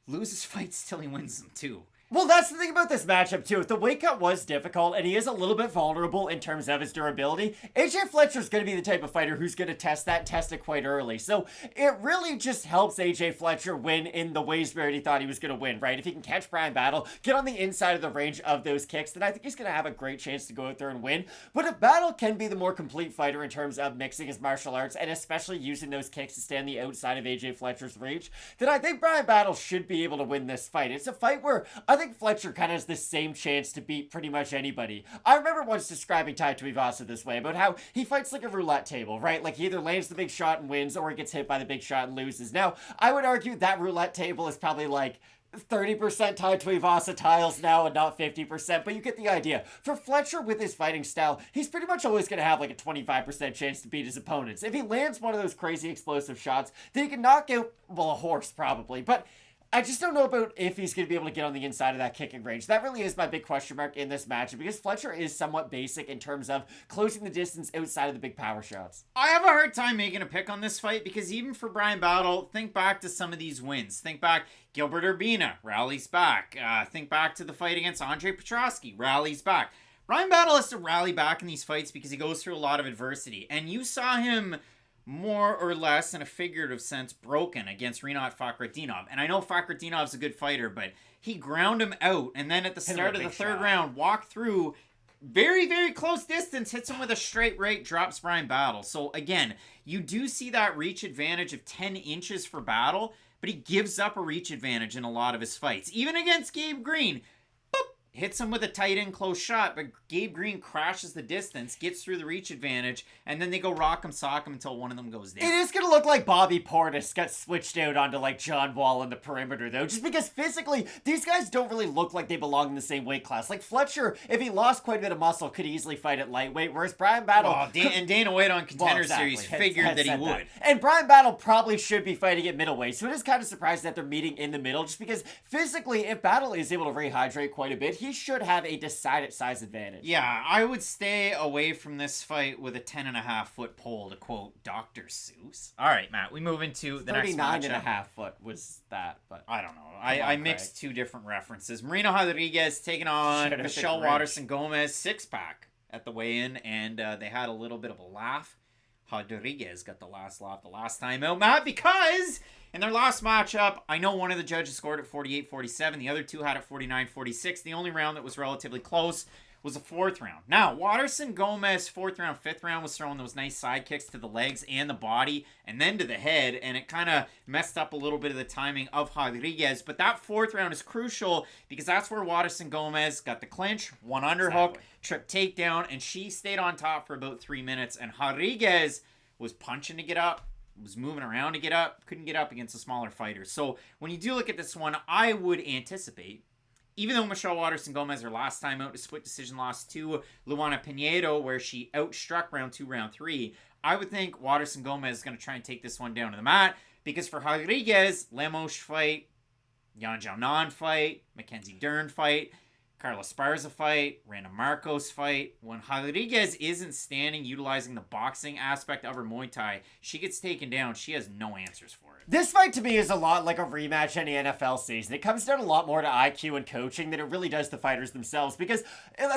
loses fights till he wins them too. Well, that's the thing about this matchup, too. The weight cut was difficult, and he is a little bit vulnerable in terms of his durability. AJ Fletcher's going to be the type of fighter who's going to test that and test it quite early. So it really just helps AJ Fletcher win in the ways where he thought he was going to win, right? If he can catch Bryan Battle, get on the inside of the range of those kicks, then I think he's going to have a great chance to go out there and win. But if Battle can be the more complete fighter in terms of mixing his martial arts, and especially using those kicks to stay on the outside of AJ Fletcher's reach, then I think Bryan Battle should be able to win this fight. It's a fight where I think Fletcher kind of has the same chance to beat pretty much anybody. I remember once describing Tai Tuivasa this way, about how he fights like a roulette table, right? Like he either lands the big shot and wins, or he gets hit by the big shot and loses. Now, I would argue that roulette table is probably like 30% Tai Tuivasa tiles now and not 50%, but you get the idea. For Fletcher, with his fighting style, he's pretty much always going to have like a 25% chance to beat his opponents. If he lands one of those crazy explosive shots, then he can knock out, well, a horse probably, but I just don't know about if he's going to be able to get on the inside of that kicking range. That really is my big question mark in this matchup, because Fletcher is somewhat basic in terms of closing the distance outside of the big power shots. I have a hard time making a pick on this fight, because even for Bryan Battle, think back to some of these wins. Think back, Gilbert Urbina rallies back. Think back to the fight against Andre Petrosky, rallies back. Bryan Battle has to rally back in these fights because he goes through a lot of adversity. And you saw him more or less, in a figurative sense, broken against Rinat Fakhretdinov. And I know Fakhretdinov's a good fighter, but he ground him out. And then at the start of the third round, walked through very, very close distance, hits him with a straight right, drops Bryan Battle. So again, you do see that reach advantage of 10 inches for Battle, but he gives up a reach advantage in a lot of his fights. Even against Gabe Green, hits him with a tight end close shot, but Gabe Green crashes the distance, gets through the reach advantage, and then they go rock him, sock him until one of them goes down. It is going to look like Bobby Portis got switched out onto like John Wall in the perimeter though, just because physically these guys don't really look like they belong in the same weight class. Like Fletcher, if he lost quite a bit of muscle, could easily fight at lightweight, whereas Bryan Battle... and Dana White on Contender Series figured that he would. That. And Bryan Battle probably should be fighting at middleweight, so it is kind of surprising that they're meeting in the middle, just because physically, if Battle is able to rehydrate quite a bit, he should have a decided size advantage. Yeah, I would stay away from this fight with a 10.5-foot pole, to quote Dr. Seuss. All right, Matt, we move into the next matchup. 39.5 foot was that, but I don't know. I mixed two different references. Marina Rodriguez taking on Michelle Waterson-Gomez, 6-pack at the weigh-in, and they had a little bit of a laugh. Rodriguez got the last laugh the last time out, Matt, because in their last matchup, I know one of the judges scored at 48-47. The other two had it 49-46. The only round that was relatively close was the fourth round. Now, Waterson-Gomez, fourth round, fifth round, was throwing those nice side kicks to the legs and the body and then to the head, and it kind of messed up a little bit of the timing of Rodriguez. But that fourth round is crucial because that's where Waterson-Gomez got the clinch, one underhook, trip takedown, and she stayed on top for about 3 minutes. And Rodriguez was punching to get up, was moving around to get up, couldn't get up against a smaller fighter. So when you do look at this one, I would anticipate, even though Michelle Waterson-Gomez, her last time out, a split decision loss to Luana Pinedo, where she outstruck round 2, round 3, I would think Waterson-Gomez is going to try and take this one down to the mat, because for Rodriguez, Lemos fight, Yan Xiaonan fight, Mackenzie Dern fight, Carla Esparza fight, Randa Marcos fight. When Rodriguez isn't standing, utilizing the boxing aspect of her Muay Thai, she gets taken down. She has no answers for it. This fight to me is a lot like a rematch in the NFL season. It comes down a lot more to IQ and coaching than it really does the fighters themselves. Because,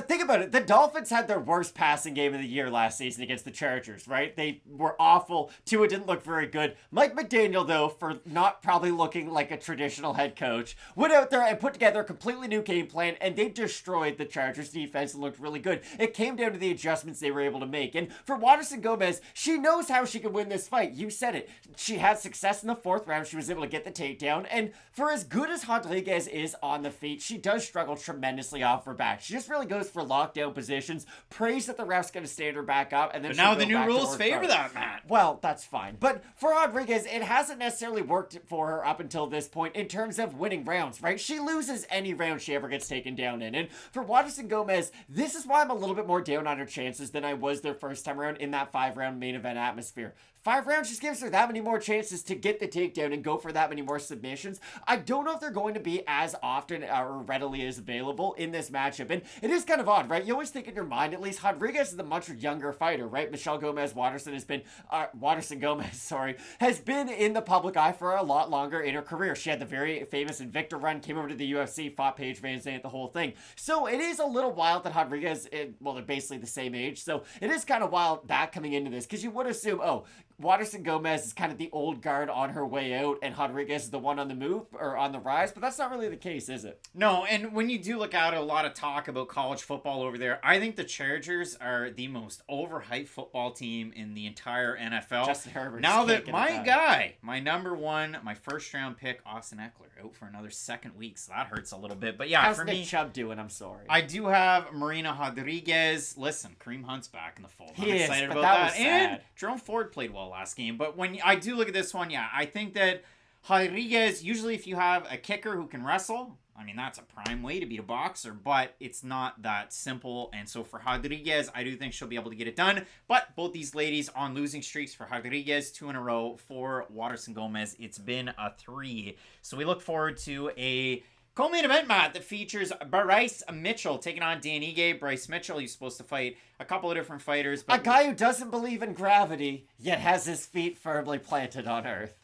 think about it, the Dolphins had their worst passing game of the year last season against the Chargers, right? They were awful. Tua didn't look very good. Mike McDaniel, though, for not probably looking like a traditional head coach, went out there and put together a completely new game plan, and they destroyed the Chargers defense and looked really good. It came down to the adjustments they were able to make. And for Waterson-Gomez, she knows how she can win this fight. You said it. She had success in the fourth round. She was able to get the takedown. And for as good as Rodriguez is on the feet, she does struggle tremendously off her back. She just really goes for lockdown positions, prays that the ref's going to stand her back up, and then but now the new rules favor that, Matt. Well, that's fine. But for Rodriguez, it hasn't necessarily worked for her up until this point in terms of winning rounds, right? She loses any round she ever gets taken down in. And for Waterson-Gomez, this is why I'm a little bit more down on her chances than I was their first time around in that 5-round main event atmosphere. 5 rounds just gives her that many more chances to get the takedown and go for that many more submissions. I don't know if they're going to be as often or readily as available in this matchup. And it is kind of odd, right? You always think in your mind, at least Rodriguez is the much younger fighter, right? Michelle Waterson-Gomez has been in the public eye for a lot longer in her career. She had the very famous Invicta run, came over to the UFC, fought Paige Van Zandt, the whole thing. So it is a little wild that Rodriguez, well, they're basically the same age. So it is kind of wild that coming into this, because you would assume, oh, Waterson-Gomez is kind of the old guard on her way out, and Rodriguez is the one on the move, or on the rise, but that's not really the case, is it? No, and when you do look at a lot of talk about college football over there, I think the Chargers are the most overhyped football team in the entire NFL. Justin Herbert. Now that my guy, my number one, my first-round pick, Austin Eckler, out for another second week, so that hurts a little bit. But yeah, how's for Nick me, Chubb doing? I'm sorry. I do have Marina Rodriguez. Listen, Kareem Hunt's back in the fold. I'm excited about that. And Jerome Ford played well last game. But when I do look at this one, yeah, I think that Rodriguez, usually if you have a kicker who can wrestle, I mean, that's a prime way to beat a boxer, but it's not that simple. And so for Rodriguez, I do think she'll be able to get it done. But both these ladies on losing streaks. For Rodriguez, 2 in a row. For Waterson-Gomez, it's been a 3. So we look forward to a co-main event, Matt, that features Bryce Mitchell taking on Dan Ige. Bryce Mitchell, he's supposed to fight a couple of different fighters. But a guy who doesn't believe in gravity, yet has his feet firmly planted on Earth.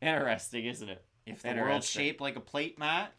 Interesting, isn't it? If the world's shaped like a plate, Matt,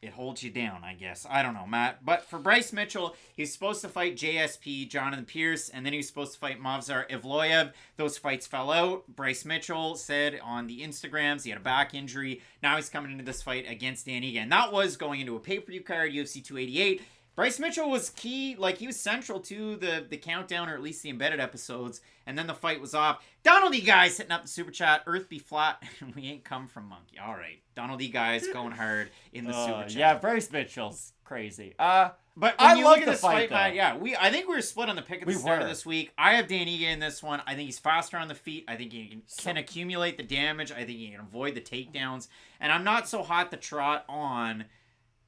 it holds you down, I guess. I don't know, Matt. But for Bryce Mitchell, he's supposed to fight JSP, Jonathan Pierce, and then he was supposed to fight Movsar Evloev. Those fights fell out. Bryce Mitchell said on the Instagrams he had a back injury. Now he's coming into this fight against Dan Ige. And that was going into a pay-per-view card, UFC 288. Bryce Mitchell was key, like he was central to the countdown, or at least the embedded episodes, and then the fight was off. Donald E. Guys hitting up the super chat. Earth be flat, we ain't come from monkey. All right, Donald E. Guys going hard in the super chat. Yeah, Bryce Mitchell's crazy. But when you look at this fight, Matt, yeah, I think we were split on the pick at the start of this week. I have Dan Ige in this one. I think he's faster on the feet. I think he can accumulate the damage. I think he can avoid the takedowns. And I'm not so hot to trot on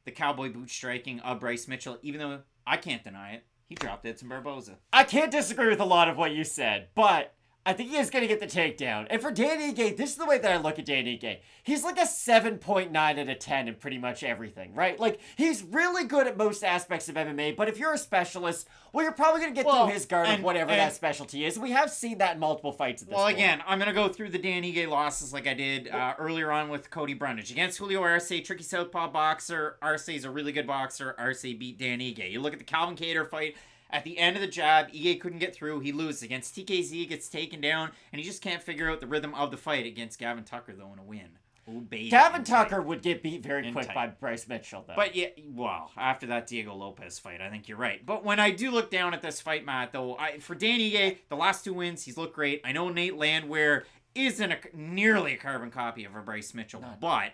the cowboy boot striking of Bryce Mitchell, even though I can't deny it. He dropped Edson Barboza. I can't disagree with a lot of what you said, but I think he is going to get the takedown. And for Dan Ige, this is the way that I look at Dan Ige. He's like a 7.9 out of 10 in pretty much everything, right? Like, he's really good at most aspects of MMA, but if you're a specialist, well, you're probably going to get through his guard of whatever that specialty is. We have seen that in multiple fights at this point. Again, I'm going to go through the Dan Ige losses like I did earlier on with Cody Brundage. Against Julio Arce, tricky southpaw boxer. Arce is a really good boxer. Arce beat Dan Ige. You look at the Calvin Kattar fight. At the end of the jab, Ige couldn't get through. He loses against TKZ, gets taken down, and he just can't figure out the rhythm of the fight against Gavin Tucker, though, in a win. Oh, baby. Gavin Tucker would get beat very quick by Bryce Mitchell, though. But yeah, well, after that Diego Lopez fight, I think you're right. But when I do look down at this fight, Matt, though, for Dan Ige, the last 2 wins, he's looked great. I know Nate Landwehr isn't nearly a carbon copy of a Bryce Mitchell, but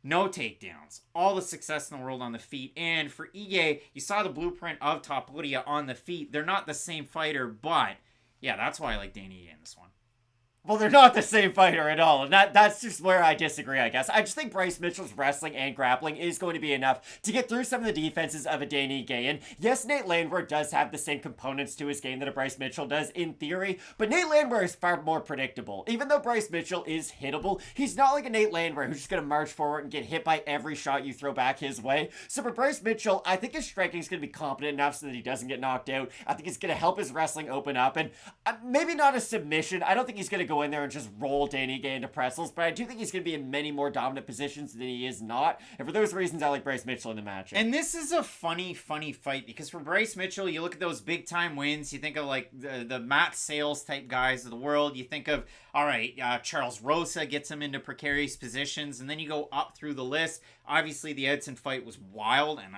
no takedowns. All the success in the world on the feet. And for Ige, you saw the blueprint of Topuria on the feet. They're not the same fighter, but yeah, that's why I like Dan Ige in this one. Well, they're not the same fighter at all, and that's just where I disagree, I guess. I just think Bryce Mitchell's wrestling and grappling is going to be enough to get through some of the defenses of a Dan Ige. And yes, Nate Landwehr does have the same components to his game that a Bryce Mitchell does in theory, but Nate Landwehr is far more predictable. Even though Bryce Mitchell is hittable, he's not like a Nate Landwehr who's just going to march forward and get hit by every shot you throw back his way. So for Bryce Mitchell, I think his striking is going to be competent enough so that he doesn't get knocked out. I think it's going to help his wrestling open up, and maybe not a submission. I don't think he's going to go in there and just roll Dan Ige into pretzels, but I do think he's going to be in many more dominant positions than he is not. And for those reasons, I like Bryce Mitchell in the match. And this is a funny fight because for Bryce Mitchell, you look at those big time wins, you think of like the Matt Sales type guys of the world. You think of, all right, Charles Rosa gets him into precarious positions, and then you go up through the list. Obviously, the Edson fight was wild, and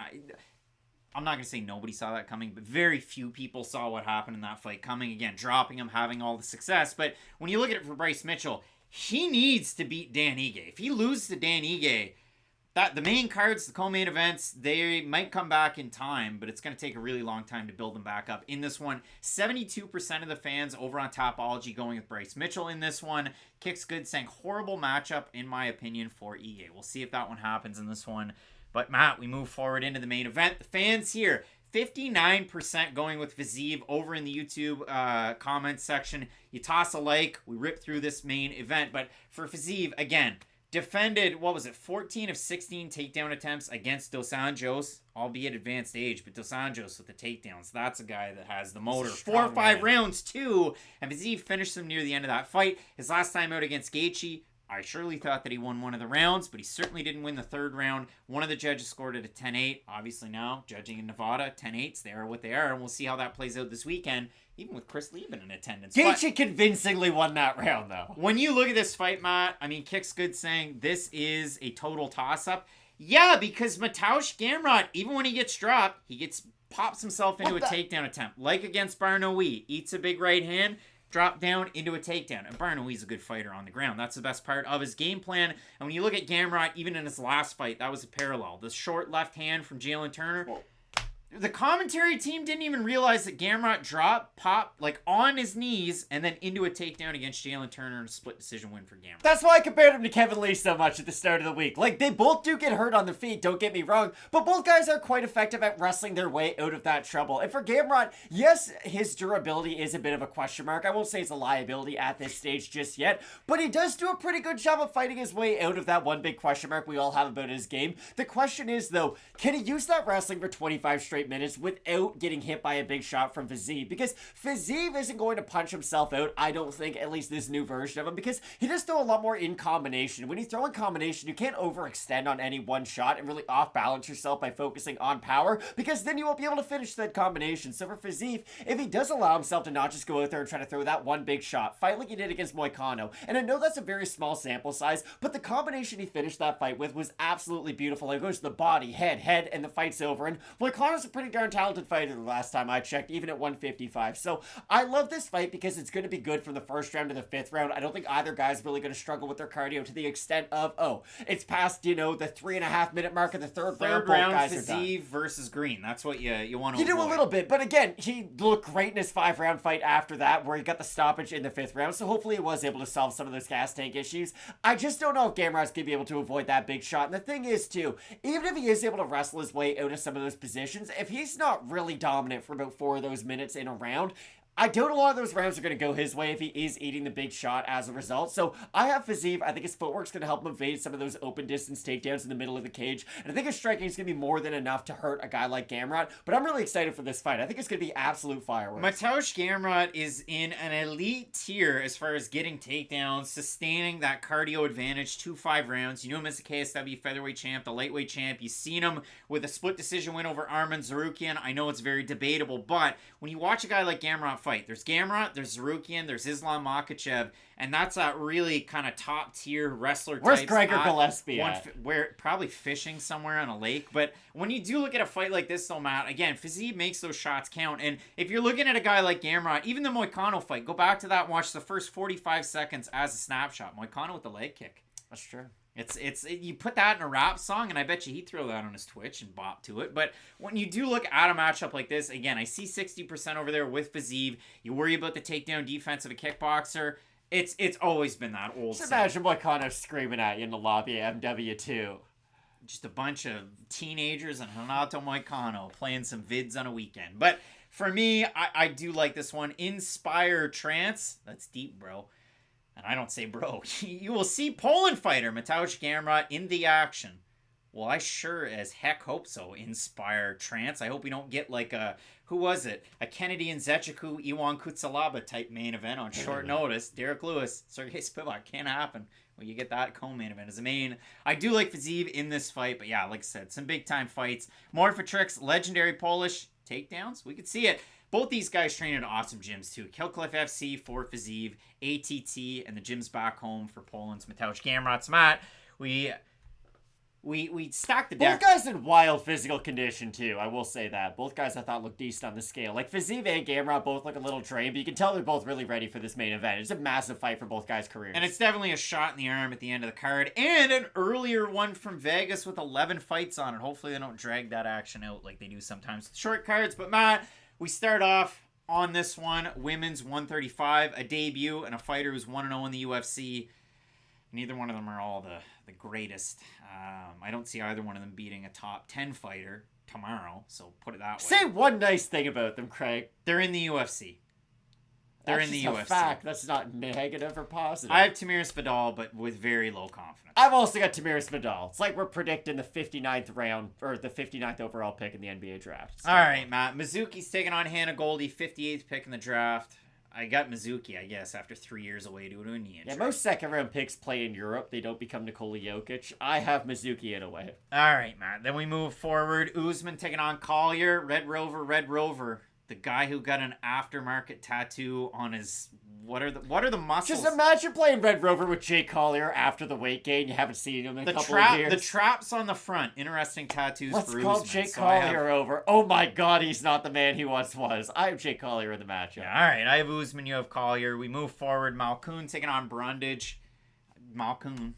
I'm not going to say nobody saw that coming, but very few people saw what happened in that fight coming. Again, dropping him, having all the success. But when you look at it for Bryce Mitchell, he needs to beat Dan Ige. If he loses to Dan Ige, the main cards, the co-main events, they might come back in time, but it's going to take a really long time to build them back up. In this one, 72% of the fans over on Topology going with Bryce Mitchell in this one. Kicks Good saying horrible matchup, in my opinion, for Ige. We'll see if that one happens in this one. But Matt, we move forward into the main event. The fans here, 59% going with Fiziev over in the YouTube comments section. You toss a like, we rip through this main event. But for Fiziev, again, defended, 14 of 16 takedown attempts against Dos Anjos, albeit advanced age, but Dos Anjos with the takedowns. That's a guy that has the motor. 4 or 5 rounds, too. And Fiziev finished him near the end of that fight. His last time out against Gaethje, I surely thought that he won one of the rounds, but he certainly didn't win the third round. One of the judges scored it a 10-8. Obviously now, judging in Nevada, 10-8s, they are what they are, and we'll see how that plays out this weekend, even with Chris Leeman in attendance. Gaethje convincingly won that round, though. When you look at this fight, Matt, I mean, Kicks Good saying this is a total toss-up. Yeah, because Mateusz Gamrot, even when he gets dropped, pops himself into a takedown attempt. Like against Inoue, eats a big right hand, drop down into a takedown. And Barnoui's a good fighter on the ground. That's the best part of his game plan. And when you look at Gamrot, even in his last fight, that was a parallel. The short left hand from Jalen Turner. The commentary team didn't even realize that Gamrot popped like on his knees and then into a takedown against Jalen Turner and a split decision win for Gamrot. That's why I compared him to Kevin Lee so much at the start of the week. Like, they both do get hurt on the feet, don't get me wrong, but both guys are quite effective at wrestling their way out of that trouble. And for Gamrot, yes, his durability is a bit of a question mark. I won't say it's a liability at this stage just yet, but he does do a pretty good job of fighting his way out of that one big question mark we all have about his game. The question is, though, can he use that wrestling for 25 straight straight minutes without getting hit by a big shot from Fiziev, because Fiziev isn't going to punch himself out, I don't think, at least this new version of him, because he does throw a lot more in combination. When you throw in combination, you can't overextend on any one shot and really off-balance yourself by focusing on power, because then you won't be able to finish that combination. So for Fiziev, if he does allow himself to not just go out there and try to throw that one big shot, fight like he did against Moicano, and I know that's a very small sample size, but the combination he finished that fight with was absolutely beautiful. It goes to the body, head, and the fight's over. And Moicano's a pretty darn talented fighter the last time I checked, even at 155. So I love this fight because it's going to be good from the first round to the fifth round. I don't think either guy's really going to struggle with their cardio to the extent of, it's past, the 3.5 minute mark of the third round. Third round, Fiziev versus Green. That's what you want to avoid. You do a little bit, but again, he looked great in his 5-round fight after that, where he got the stoppage in the fifth round. So hopefully he was able to solve some of those gas tank issues. I just don't know if Gamrot's going to be able to avoid that big shot. And the thing is, too, even if he is able to wrestle his way out of some of those positions, if he's not really dominant for about 4 of those minutes in a round, I doubt a lot of those rounds are going to go his way if he is eating the big shot as a result. So I have Fiziev. I think his footwork's going to help him evade some of those open distance takedowns in the middle of the cage. And I think his striking is going to be more than enough to hurt a guy like Gamrot. But I'm really excited for this fight. I think it's going to be absolute fireworks. Mateusz Gamrot is in an elite tier as far as getting takedowns, sustaining that cardio advantage 2-5 rounds. You know him as the KSW featherweight champ, the lightweight champ. You've seen him with a split decision win over Arman Tsarukyan. I know it's very debatable, but when you watch a guy like Gamrot fight, there's Gamrot, there's Tsarukyan, there's Islam Makhachev, and that's that really kind of top tier wrestler. Where's Gregor Gillespie where probably fishing somewhere on a lake. But when you do look at a fight like this, though, Matt, again, Fiziev makes those shots count. And if you're looking at a guy like Gamrot, even the Moicano fight, go back to that and watch the first 45 seconds as a snapshot. Moicano with the leg kick. That's true. You put that in a rap song, and I bet you he'd throw that on his Twitch and bop to it. But when you do look at a matchup like this, again, I see 60% over there with Fiziev. You worry about the takedown defense of a kickboxer. It's always been that old. Just imagine Moicano screaming at you in the lobby at MW2. Just a bunch of teenagers and Renato Moicano playing some vids on a weekend. But for me, I do like this one. Inspire Trance. That's deep, bro. And I don't say bro. You will see Poland fighter Mateusz Gamrot in the action. Well, I sure as heck hope so. Inspire Trance. I hope we don't get like a, who was it? A Kennedy and Zechiku, Iwan Kutsalaba type main event on short notice. Derek Lewis, Sergey Spivak. Can't happen. Well, you get that co-main event as a main. I do like Fiziev in this fight, but yeah, like I said, some big-time fights. Morphatrix, legendary Polish takedowns. We could see it. Both these guys train at awesome gyms, too. Killcliff FC for Fiziev, ATT, and the gyms back home for Poland's Mateusz Gamrot. Matt, we stacked the deck. Both guys in wild physical condition, too. I will say that. Both guys I thought looked decent on the scale. Like, Fiziev and Gamrot both look a little drained, but you can tell they're both really ready for this main event. It's a massive fight for both guys' careers. And it's definitely a shot in the arm at the end of the card. And an earlier one from Vegas with 11 fights on it. Hopefully they don't drag that action out like they do sometimes with short cards. But, Matt, we start off on this one, women's 135, a debut, and a fighter who's 1-0 in the UFC. Neither one of them are all the greatest. I don't see either one of them beating a top 10 fighter tomorrow, so put it that way. Say one nice thing about them, Craig. They're in the UFC. They're in the UFC. That's a fact. That's not negative or positive. I have Tamiris Vidal, but with very low confidence. I've also got Tamiris Vidal. It's like we're predicting the 59th round, or the 59th overall pick in the NBA draft. All right, Matt. Mizuki's taking on Hannah Goldy, 58th pick in the draft. I got Mizuki, I guess, after 3 years away due to a knee injury. Yeah, most second-round picks play in Europe. They don't become Nikola Jokic. I have Mizuki in a way. All right, Matt. Then we move forward. Usman taking on Collier. Red Rover. The guy who got an aftermarket tattoo on his... What are the muscles? Just imagine playing Red Rover with Jay Collier after the weight gain. You haven't seen him in a couple of years. The traps on the front. Interesting tattoos for Usman. Let's call Jay Collier over. Oh my god, he's not the man he once was. I have Jay Collier in the matchup. Yeah, all right, I have Usman, you have Collier. We move forward. Malkoun taking on Brundage. Malkoun.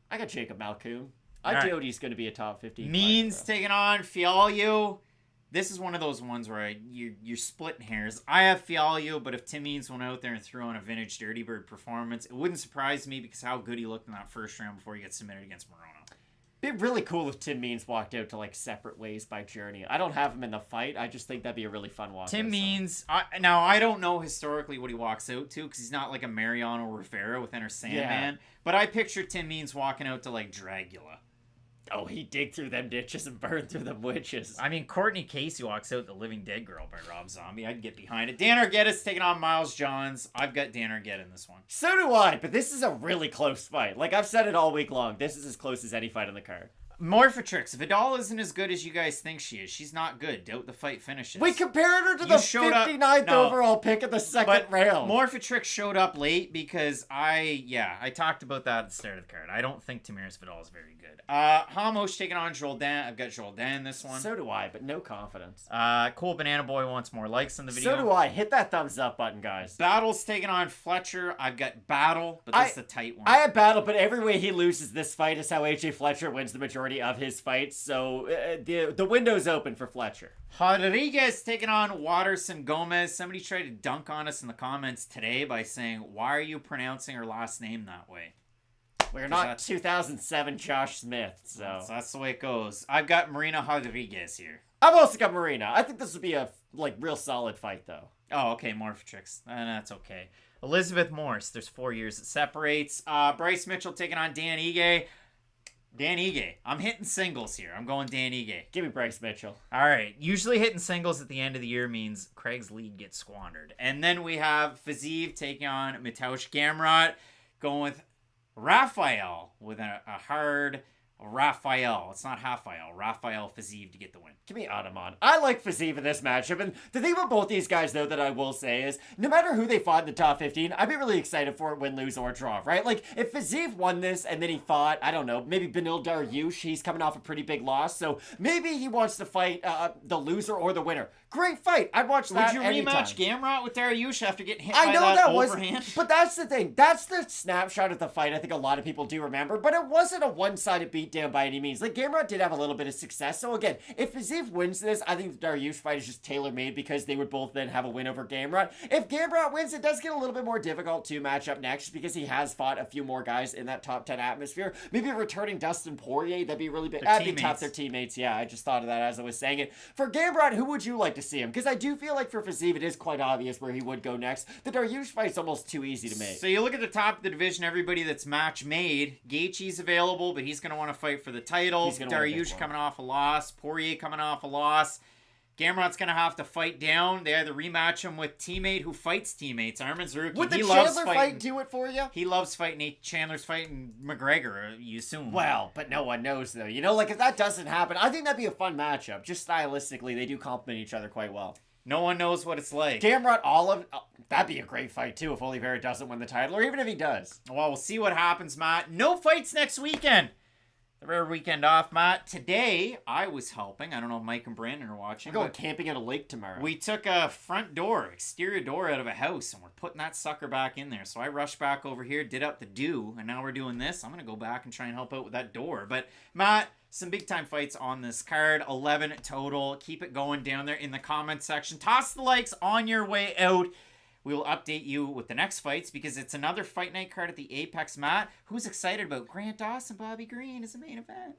I got Jacob Malkoun. I doubt he's going to be a top 15. Means taking on Fialho. This is one of those ones where you're splitting hairs. I have Fialho, but if Tim Means went out there and threw on a vintage Dirty Bird performance, it wouldn't surprise me because how good he looked in that first round before he gets submitted against Marona. It'd be really cool if Tim Means walked out to like separate ways by Journey. I don't have him in the fight. I just think that'd be a really fun walk. Tim Means, now I don't know historically what he walks out to because he's not like a Mariano Rivera with Enter Sandman, but I picture Tim Means walking out to like Dragula. Oh, he dig through them ditches and burn through them witches. I mean, Courtney Casey walks out The Living Dead Girl by Rob Zombie. I'd get behind it. Dan Argueta's taking on Miles Johns. I've got Dan Argueta in this one. So do I, but this is a really close fight. Like, I've said it all week long. This is as close as any fight on the card. Morphatrix. Vidal isn't as good as you guys think she is. She's not good. Doubt the fight finishes. We compared her to the 59th overall pick of the second round. Morphatrix showed up late because I talked about that at the start of the card. I don't think Tamiris Vidal is very good. Hamosh taking on Jourdain. I've got Jourdain in this one. So do I, but no confidence. Cool Banana Boy wants more likes in the video. So do I. Hit that thumbs up button, guys. Battle's taking on Fletcher. I've got Battle, but this is a tight one. I had Battle, but every way he loses this fight is how AJ Fletcher wins the majority of his fights, so the window's open for Fletcher. Rodriguez taking on Waterson Gomez. Somebody tried to dunk on us in the comments today by saying, why are you pronouncing her last name that way? We're not 2007 Josh Smith, so that's the way it goes. I've got Marina Rodriguez here. I've also got Marina. I think this would be a real solid fight, though. Oh, okay, Morphatrix. That's okay. Elizabeth Morse. There's 4 years that separates. Bryce Mitchell taking on Dan Ige. Dan Ige. I'm hitting singles here. I'm going Dan Ige. Give me Bryce Mitchell. All right. Usually hitting singles at the end of the year means Craig's lead gets squandered. And then we have Fiziev taking on Mateusz Gamrot. Going with Raphael with a hard Raphael. It's not Raphael. Raphael Fiziev to get the win. Give me Ottoman. I like Fiziev in this matchup, and the thing about both these guys, though, that I will say is, no matter who they fought in the top 15, I'd be really excited for it, win, lose, or draw, right? Like, if Fiziev won this, and then he fought, I don't know, maybe Benil Dariush, he's coming off a pretty big loss, so maybe he wants to fight the loser or the winner. Great fight. I'd watch that anytime. Would you rematch Gamrot with Dariush after getting hit by that overhand? But that's the thing. That's the snapshot of the fight I think a lot of people do remember, but it wasn't a one-sided beatdown by any means. Like, Gamrot did have a little bit of success, so again, if Fiziev wins this, I think the Dariush fight is just tailor-made because they would both then have a win over Gamrot. If Gamrot wins, it does get a little bit more difficult to match up next because he has fought a few more guys in that top 10 atmosphere. Maybe returning Dustin Poirier, that'd be really big. That'd be tough, their teammates. Yeah, I just thought of that as I was saying it. For Gamrot, who would you like to see him? Because I do feel like for Fiziev, it is quite obvious where he would go next. The Dariush fight's almost too easy to make. So you look at the top of the division, everybody that's match made. Gaethje's available, but he's going to want to fight for the title. Dariush coming off a loss. Poirier coming off a loss. Gamrot's going to have to fight down. They either rematch him with teammate who fights teammates. Arman Zaruki. Would the Chandler fight do it for you? He loves fighting. Chandler's fighting McGregor, you assume. Well, but no one knows, though. You know, like, if that doesn't happen, I think that'd be a fun matchup. Just stylistically, they do complement each other quite well. No one knows what it's like. Gamrot, that'd be a great fight, too, if Oliveira doesn't win the title, or even if he does. Well, we'll see what happens, Matt. No fights next weekend. The rare weekend off, Matt. Today, I was helping. I don't know if Mike and Brandon are watching. We're going camping at a lake tomorrow. We took a exterior door out of a house, and we're putting that sucker back in there. So I rushed back over here, did up the do, and now we're doing this. I'm going to go back and try and help out with that door. But, Matt, some big-time fights on this card. 11 total. Keep it going down there in the comment section. Toss the likes on your way out. We will update you with the next fights because it's another fight night card at the Apex. Matt, who's excited about Grant Dawson, Bobby Green as a main event?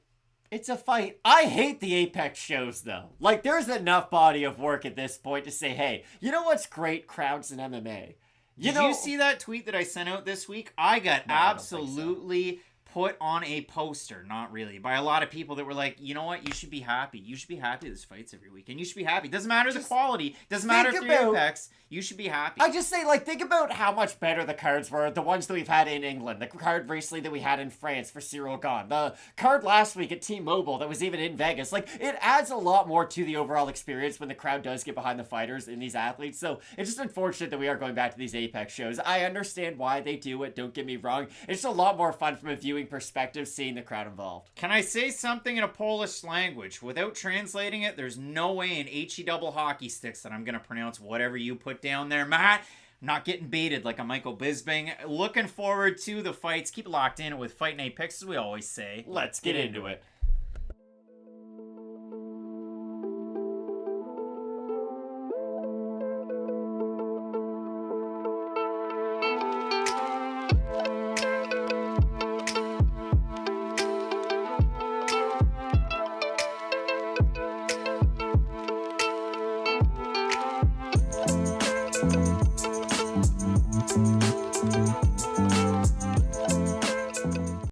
It's a fight. I hate the Apex shows, though. Like, there's enough body of work at this point to say, hey, you know what's great? Crowds in MMA. Did you see that tweet that I sent out this week? I got absolutely put on a poster, not really, by a lot of people that were like, you know what, you should be happy. You should be happy there's fights every week. And you should be happy. Doesn't matter the quality. Doesn't matter if you're Apex. You should be happy. I just say, like, think about how much better the cards were, the ones that we've had in England, the card recently that we had in France for Cyril Gane, the card last week at T-Mobile that was even in Vegas. Like, it adds a lot more to the overall experience when the crowd does get behind the fighters and these athletes. So it's just unfortunate that we are going back to these Apex shows. I understand why they do it, don't get me wrong. It's just a lot more fun from a viewing perspective seeing the crowd involved. Can I say something in a Polish language? Without translating it, there's no way in HE double hockey sticks that I'm going to pronounce whatever you put down there, Matt. I'm not getting baited like a Michael Bisping. Looking forward to the fights. Keep it locked in with Fight Night Picks, as we always say. Let's get into it.